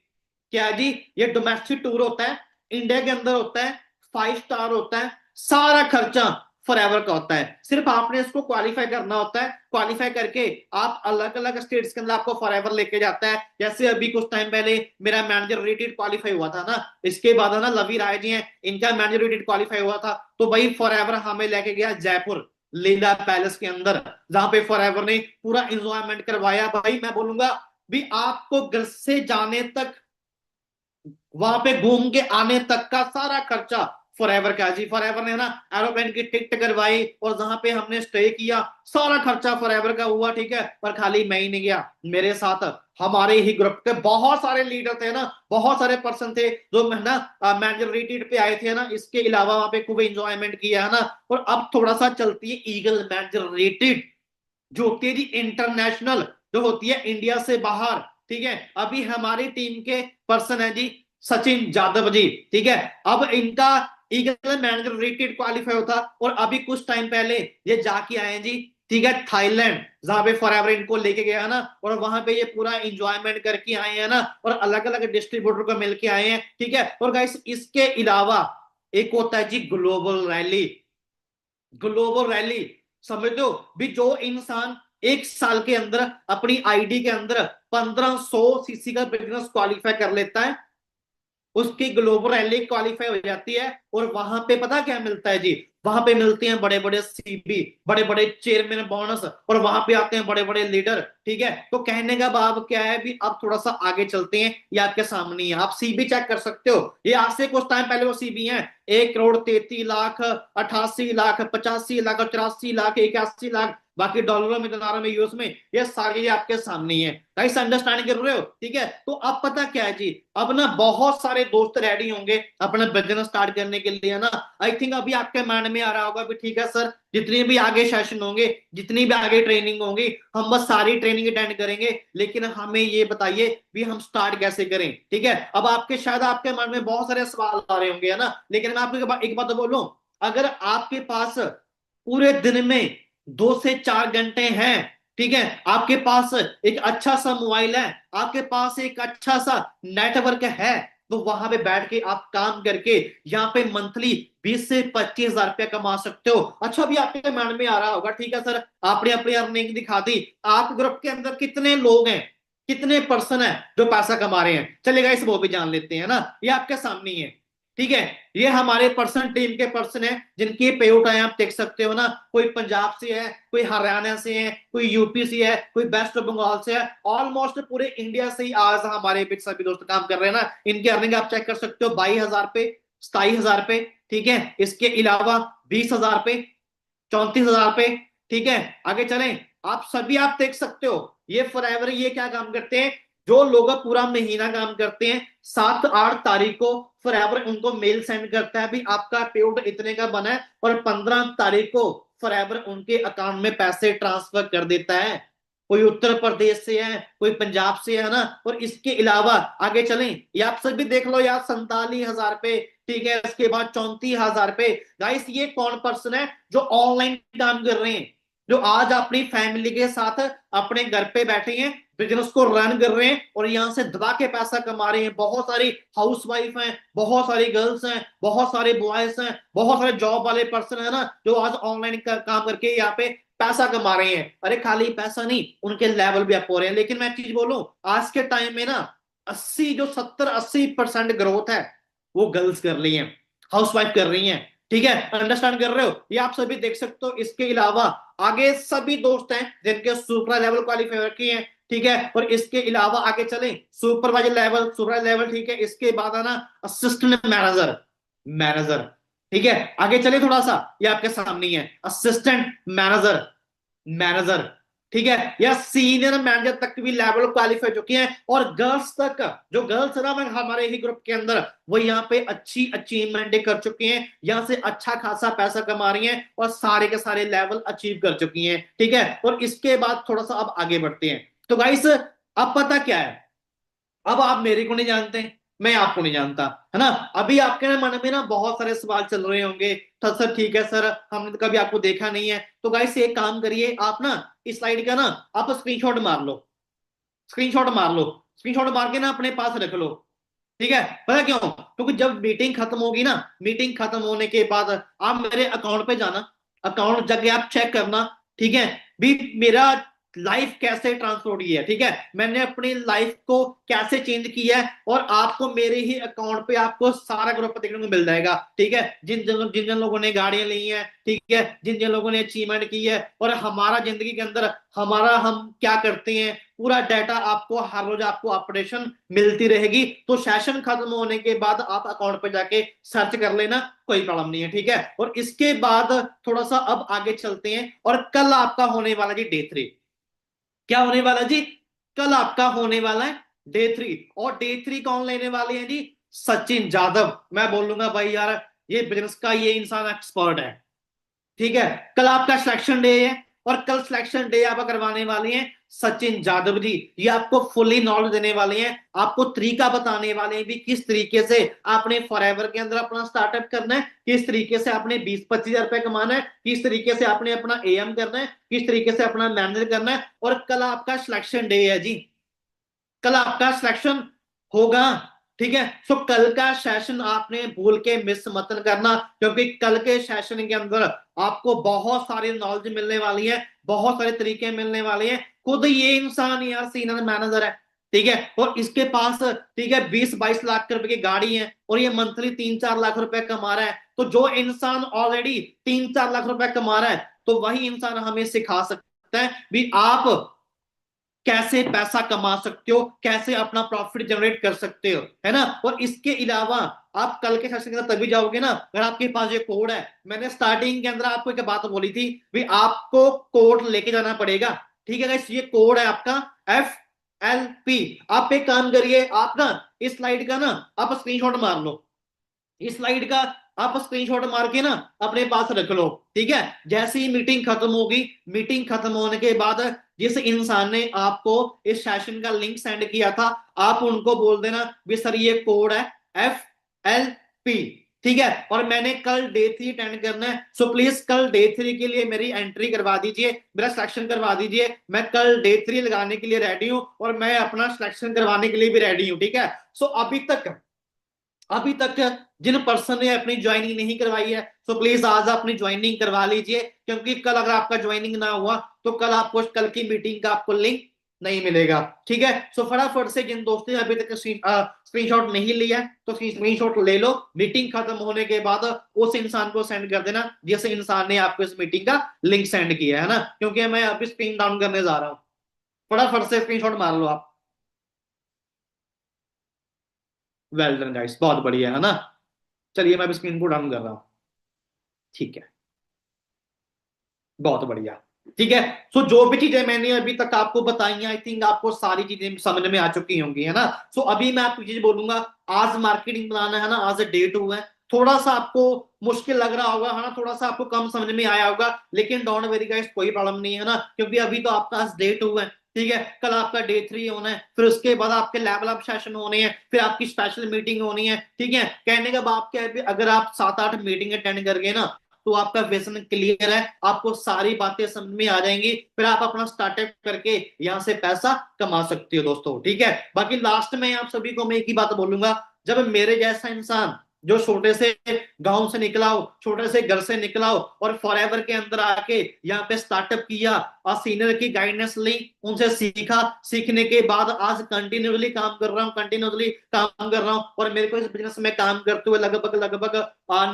क्या है जी, ये डोमेस्टिक टूर होता है, इंडिया के अंदर होता है, 5 स्टार होता है, सारा खर्चा फॉरएवर का होता है। सिर्फ आपने इसको क्वालिफाई करना होता है, क्वालिफाई करके आप अलग अलग स्टेट्स के अंदर आपको फॉरएवर लेके जाता है। जैसे अभी कुछ टाइम पहले मेरा मैनेजर रेटेड क्वालिफाई हुआ था ना, इसके बाद है ना लवी राय जी हैं, इनका मैनेजर रेटेड क्वालिफाई हुआ था, तो भाई फॉरएवर हमें लेके गया जयपुर लीला पैलेस के अंदर, जहां पे फॉरएवर ने पूरा इंजॉयमेंट करवाया। भाई मैं बोलूंगा भी आपको घर से जाने तक, वहां पे घूम के आने तक का सारा खर्चा फॉरएवर का जी। फॉरएवर ने ना एरोप्लेन की टिकट करवाई, और जहां पे हमने स्टे किया सारा खर्चा फॉरएवर का हुआ। ठीक है, पर खाली मैं ही नहीं गया, मेरे साथ हमारे ही ग्रुप के बहुत सारे लीडर थे ना, बहुत सारे पर्सन थे जो ना मैनेजर रिट्रीट पे आए थे ना। इसके अलावा वहां पे खूब एंजॉयमेंट किया है ना। और अब थोड़ा सा चलती है ईगल मैनेजर रिट्रीट, जो होती है जी इंटरनेशनल, जो होती है इंडिया से बाहर। ठीक है, अभी हमारी टीम के पर्सन है जी सचिन यादव जी। ठीक है, अब इनका ईगल मैनेजर रेटेड क्वालिफाई होता, और अभी कुछ टाइम पहले ये जाके आए हैं जी। ठीक है, थाईलैंड, जहां पे फॉरएवर इनको लेके गया है ना, और वहां पे ये पूरा इंजॉयमेंट करके आए हैं ना, और अलग अलग डिस्ट्रीब्यूटर को मिलके आए हैं। ठीक है, और गाइस इसके अलावा एक होता है जी ग्लोबल रैली। ग्लोबल रैली समझ लो भी, जो इंसान 1 साल के अंदर अपनी आईडी के अंदर 1500 सीसी का बिजनेस क्वालिफाई कर लेता है, उसकी ग्लोबल रैली क्वालिफाई हो जाती है। और वहां पे पता क्या मिलता है जी, वहां पे मिलते हैं बड़े बड़े सीबी, बड़े बड़े चेयरमैन बोनस, और वहां पे आते हैं बड़े बड़े लीडर। ठीक है, तो कहने का भाव क्या है भी, अब थोड़ा सा आगे चलते हैं, ये आपके सामने है, आप सीबी चेक कर सकते हो। ये आज से कुछ टाइम पहले वो सीबी है, 1,33,00,000, 88,00,000, 85,00,000, 83,00,000, 81,00,000, बाकी डॉलरों में, दिनारों में, यूएस में, ये सारे आपके सामने ही है। गाइस अंडरस्टैंड कर रहे हो। ठीक है, तो अब पता क्या है जी, अब ना बहुत सारे दोस्त रेडी होंगे अपना बिजनेस स्टार्ट करने के लिए ना। आई थिंक अभी आपके माइंड में आ रहा होगा भी ठीक है सर, जितनी भी आगे सेशन होंगे, जितनी भी आगे ट्रेनिंग होंगी, हम बस सारी ट्रेनिंग अटेंड करेंगे, लेकिन हमें ये बताइए भी हम स्टार्ट कैसे करें। ठीक है, अब आपके शायद आपके मन में बहुत सारे सवाल आ रहे होंगे, है ना। लेकिन मैं आपको एक बात तो बोलूं, अगर आपके पास पूरे दिन में 2 से 4 घंटे हैं, ठीक है, आपके पास एक अच्छा सा मोबाइल है, आपके पास एक अच्छा सा नेटवर्क है, तो वहां पे बैठ के आप काम करके यहाँ पे मंथली 20 से 25 हजार रुपया कमा सकते हो। अच्छा, भी आपके माइंड में आ रहा होगा, ठीक है सर, आपने अपनी अर्निंग दिखा दी, आप ग्रुप के अंदर कितने लोग हैं, कितने पर्सन है जो पैसा कमा रहे हैं? चलेगा, इस वो भी जान लेते हैं ना, ये आपके सामने ही है, ठीक है। ये हमारे पर्सन, टीम के पर्सन है जिनकी पे आउट है, आप देख सकते हो ना, कोई पंजाब से है, कोई हरियाणा से है, कोई यूपी से है, कोई वेस्ट बंगाल से है, ऑलमोस्ट पूरे इंडिया से ही आज हमारे बीच सभी दोस्त काम कर रहे हैं ना। इनकी अर्निंग आप चेक कर सकते हो, 22 हजार पे, 27 हजार पे, ठीक है, इसके अलावा 20 हजार पे, 34 हजार पे, ठीक है। आगे चलें, आप सभी आप देख सकते हो, ये फॉरएवर ये क्या काम करते हैं, जो लोग पूरा महीना काम करते हैं, 7-8 तारीख को फॉरएवर उनको मेल सेंड करता है भी आपका पेआउट इतने का बना है, और 15 तारीख को फॉरएवर उनके अकाउंट में पैसे ट्रांसफर कर देता है। कोई उत्तर प्रदेश से है, कोई पंजाब से है ना। और इसके अलावा आगे चलें, ये आप सभी देख लो यार, 47 हजार पे, ठीक है, इसके बाद 34 हजार पे। गाइस, ये कौन पर्सन है जो ऑनलाइन काम कर रहे हैं, जो आज अपनी फैमिली के साथ अपने घर पे बैठे हैं, बिजनेस को रन कर रहे हैं और यहां से दबा के पैसा कमा रहे हैं। बहुत सारी हाउसवाइफ हैं, बहुत सारी गर्ल्स हैं, बहुत सारे बॉयज हैं, बहुत सारे जॉब वाले पर्सन है ना, जो आज ऑनलाइन काम करके यहाँ पे पैसा कमा रहे हैं। अरे खाली पैसा नहीं, उनके लेवल भी अप हो रहे हैं। लेकिन मैं एक चीज बोलूं, आज के टाइम में ना 70-80% ग्रोथ है वो गर्ल्स कर रही हैं, हाउसवाइफ कर रही हैं, ठीक है। अंडरस्टैंड कर रहे हो? ये आप सभी देख सकते हो। इसके अलावा आगे सभी दोस्त हैं जिनके सुपर लेवल क्वालिफाई किए हैं, ठीक है। और इसके अलावा आगे चलें, सुपरवाइजर लेवल, सुपर लेवल, ठीक है, इसके बाद आना असिस्टेंट मैनेजर, मैनेजर, ठीक है। आगे चले थोड़ा सा, ये आपके सामने ही है, असिस्टेंट मैनेजर, मैनेजर, ठीक है, या सीनियर मैनेजर तक भी लेवल क्वालिफाई चुकी हैं। और गर्ल्स तक, जो गर्ल्स है ना हमारे ही ग्रुप के अंदर, वो यहाँ पे अच्छी अचीवमेंट कर चुकी हैं, यहाँ से अच्छा खासा पैसा कमा रही हैं और सारे के सारे लेवल अचीव कर चुकी हैं, ठीक है। और इसके बाद थोड़ा सा अब आगे बढ़ते हैं। तो गाइस, अब पता क्या है, अब आप मेरे को नहीं जानते, मैं आपको नहीं जानता, है ना। अभी आपके ना मन में ना बहुत सारे सवाल चल रहे होंगे, तो सर ठीक है सर, हमने तो कभी आपको देखा नहीं है। तो गाइस, एक काम करिए, आप ना इस स्लाइड का ना आप स्क्रीनशॉट मार लो, स्क्रीनशॉट मार लो, स्क्रीनशॉट मार के ना अपने पास रख लो, ठीक है। पता क्यों? क्योंकि जब मीटिंग खत्म होगी ना, मीटिंग खत्म होने के बाद आप मेरे अकाउंट पे जाना, अकाउंट जाके आप चेक करना, ठीक है, भी मेरा लाइफ कैसे ट्रांसफर हुई है, ठीक है, मैंने अपनी लाइफ को कैसे चेंज किया है। और आपको मेरे ही अकाउंट पे आपको सारा ग्रुप देखने को मिल जाएगा, ठीक है। जिन जिन लोगों ने गाड़ियां ली हैं, ठीक है, जिन जिन लोगों ने अचीवमेंट की है, और हमारा जिंदगी के अंदर हमारा हम क्या करते हैं, पूरा डाटा आपको हर रोज आपको अपडेशन मिलती रहेगी। तो सेशन खत्म होने के बाद आप अकाउंट पे जाके सर्च कर लेना, कोई प्रॉब्लम नहीं है, ठीक है। और इसके बाद थोड़ा सा अब आगे चलते हैं, और कल आपका होने वाला जी डे 3। क्या होने वाला जी? कल आपका होने वाला है डे 3। और डे 3 कौन लेने वाले हैं जी? सचिन जादव। मैं बोलूंगा भाई यार, ये बिजनेस का ये इंसान एक्सपर्ट है, ठीक है। कल आपका सिलेक्शन डे है, और कल सिलेक्शन डे आप करवाने वाले हैं सचिन जादव जी। ये आपको फुली नॉलेज देने वाले हैं, आपको तरीका बताने वाले हैं भी किस तरीके से आपने फॉरएवर के अंदर अपना स्टार्टअप करना है, किस तरीके से आपने 20-25 हजार रुपए कमाना है, किस तरीके से आपने अपना एएम करना है, किस तरीके से अपना मैनेजर करना है। और कल आपका सिलेक्शन डे है जी, कल आपका सिलेक्शन होगा, ठीक है। सो कल का सेशन आपने भूल के मिस मत करना, क्योंकि कल के सेशन के अंदर आपको बहुत सारी नॉलेज मिलने वाली है, बहुत सारे तरीके मिलने वाले हैं। खुद ये इंसान यार सीनियर मैनेजर है, ठीक है, और इसके पास, ठीक है, 20-22 लाख रुपए की गाड़ी है, और ये मंथली 3-4 लाख रुपए कमा रहा है। तो जो इंसान ऑलरेडी 3-4 लाख रुपए कमा रहा है, तो वही इंसान हमें सिखा सकता है भी आप कैसे पैसा कमा सकते हो, कैसे अपना प्रॉफिट जनरेट कर सकते हो, है ना। और इसके अलावा आप कल के सेशन के अंदर तभी जाओगे ना अगर आपके पास ये कोड है। मैंने स्टार्टिंग के अंदर आपको एक बात बोली थी भी आपको कोड लेके जाना पड़ेगा, ठीक है गाइस। ये कोड है आपका FLP। आप एक काम करिए, आप ना इस स्लाइड का ना आप स्क्रीनशॉट मार लो, इस स्लाइड का आप स्क्रीनशॉट मार के ना अपने पास रख लो, ठीक है। जैसे ही मीटिंग खत्म होगी, मीटिंग खत्म होने के बाद जिस इंसान ने आपको इस सेशन का लिंक सेंड किया था, आप उनको बोल देना भी सर ये कोड है FLP, ठीक है। और मैंने कल डे 3 अटेंड करना है, सो प्लीज कल डे 3 के लिए मेरी एंट्री करवा दीजिए, मेरा सिलेक्शन करवा दीजिए। मैं कल डे 3 लगाने के लिए रेडी हूं और मैं अपना सिलेक्शन करवाने के लिए भी रेडी हूं, ठीक है। सो अभी तक जिन पर्सन ने अपनी ज्वाइनिंग नहीं करवाई है, सो प्लीज आज अपनी ज्वाइनिंग करवा लीजिए, क्योंकि कल अगर आपका ज्वाइनिंग ना हुआ तो कल आपको कल की मीटिंग का आपको लिंक नहीं मिलेगा, ठीक है। सो फटाफट से जिन दोस्तों ने अभी तक स्क्रीनशॉट नहीं लिया तो स्क्रीनशॉट ले लो, मीटिंग खत्म होने के बाद उस इंसान को सेंड कर देना जिस इंसान ने आपको इस मीटिंग का लिंक सेंड किया है ना, क्योंकि मैं अभी स्क्रीन डाउन करने जा रहा हूँ। फटाफट से स्क्रीनशॉट मार लो आप। वेल डन गाइस, बहुत बढ़िया है ना। चलिए मैं अभी स्क्रीन को डाउन कर रहा हूँ, ठीक है, बहुत बढ़िया। ठीक है। सो जो भी चीजें मैंने अभी तक आपको बताई आई थिंक आपको सारी चीजें समझ में आ चुकी होंगी, है ना। सो अभी मैं आपको चीज बोलूंगा, आज मार्केटिंग बनाना है ना, आज डे 2 है, थोड़ा सा आपको मुश्किल लग रहा होगा, है ना, थोड़ा सा आपको कम समझ में आया होगा, लेकिन डोंट वेरी गाइस, कोई प्रॉब्लम नहीं है ना, क्योंकि अभी तो आपका आज डे 2 है, ठीक है। कल आपका डे 3 होना है, फिर उसके बाद आपके लेवल अप सेशन होने हैं, फिर आपकी स्पेशल मीटिंग होनी है, ठीक है। कहने का बात क्या है, अगर आप 7-8 मीटिंग अटेंड कर गए ना तो आपका विजन क्लियर है, आपको सारी बातें समझ में आ जाएंगी, फिर आप अपना स्टार्टअप करके यहां से पैसा कमा सकते हो दोस्तों, ठीक है। बाकी लास्ट में आप सभी को मैं एक ही बात बोलूंगा, जब मेरे जैसा इंसान जो छोटे से गांव से निकला हो, छोटे से घर से निकला हो और फॉरएवर के अंदर आके यहाँ पे स्टार्टअप किया और सीनियर की गाइडेंस ली, उनसे सीखा, सीखने के बाद आज कंटिन्यूसली काम कर रहा हूँ, कंटिन्यूसली काम कर रहा हूँ, और मेरे को इस बिजनेस में काम करते हुए लगभग लगभग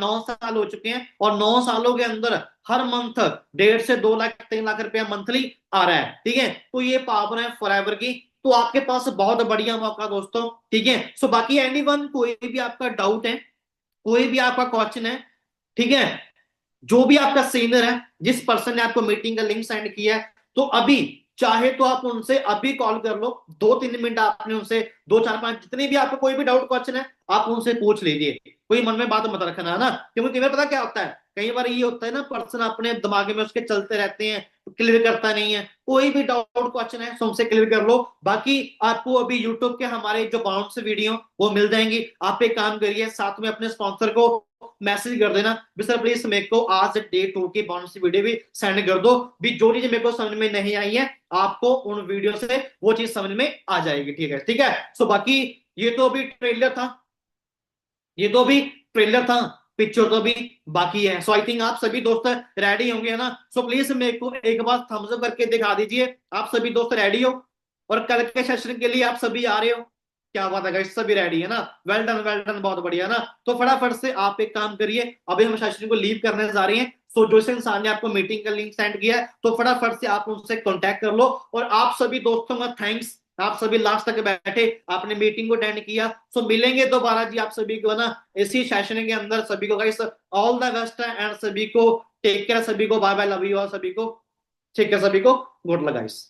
9 साल हो चुके हैं, और 9 सालों के अंदर हर मंथ 1.5 से 2 लाख 3 लाख रुपया मंथली आ रहा है, ठीक है। तो ये पावर है फॉरएवर की, तो आपके पास बहुत बढ़िया मौका दोस्तों, ठीक है। सो बाकी एनीवन कोई भी आपका डाउट है, कोई भी आपका क्वेश्चन है, ठीक है, जो भी आपका सीनियर है, जिस पर्सन ने आपको मीटिंग का लिंक सेंड किया है, तो अभी चाहे तो आप उनसे अभी कॉल कर लो, 2-3 मिनट आपने उनसे, 2-4-5 जितने भी आपको कोई भी डाउट क्वेश्चन है आप उनसे पूछ लीजिए, कोई मन में बात मत रखना, है ना। क्योंकि कई बार पता क्या होता है, कई बार ये होता है ना, पर्सन अपने दिमाग में उसके चलते रहते हैं, क्लियर करता नहीं है, कोई भी डाउट क्वेश्चन है तो उनसे क्लियर कर लो। बाकी आपको अभी यूट्यूब के हमारे जो बाउंस वीडियो वो मिल जाएंगी, आप एक काम करिए, साथ में अपने स्पॉन्सर को मैसेज कर देना भी सर प्लीज मेरे को आज डे 2 की बाउंस वीडियो भी सेंड कर दो, भी जो चीज मेरे को समझ में नहीं आई है आपको उन वीडियो से वो चीज समझ में आ जाएगी, ठीक है, ठीक है। सो बाकी ये तो अभी ट्रेलर था, ये तो अभी ट्रेलर था, पिक्चर तो अभी बाकी है। सो आई थिंक आप सभी दोस्त रेडी होंगे, है ना। सो प्लीज मेरे को एक बार थम्स अप करके दिखा दीजिए, आप सभी दोस्त रेडी हो, और कल के सेशन के लिए आप सभी आ रहे हो। क्या बात है गाइस, सभी रेडी है ना, वेल डन वेल डन, बहुत बढ़िया ना। तो फटाफट से आप एक काम करिए, अभी हम सेशन को लीव करने जा रहे हैं, सो जो इस इंसान ने आपको मीटिंग का लिंक सेंड किया है तो फटाफट से आप उनसे कांटेक्ट कर लो। और आप सभी दोस्तों का थैंक्स, आप सभी लास्ट तक बैठे, आपने मीटिंग को अटेंड किया। सो मिलेंगे दोबारा जी आप सभी को ना इसी सेशन के अंदर, सभी को गाइस ऑल द बेस्ट है, एंड सभी को टेक केयर, सभी को bye bye, love you all सभी को, ठीक है, सभी को गुड लक गाइस।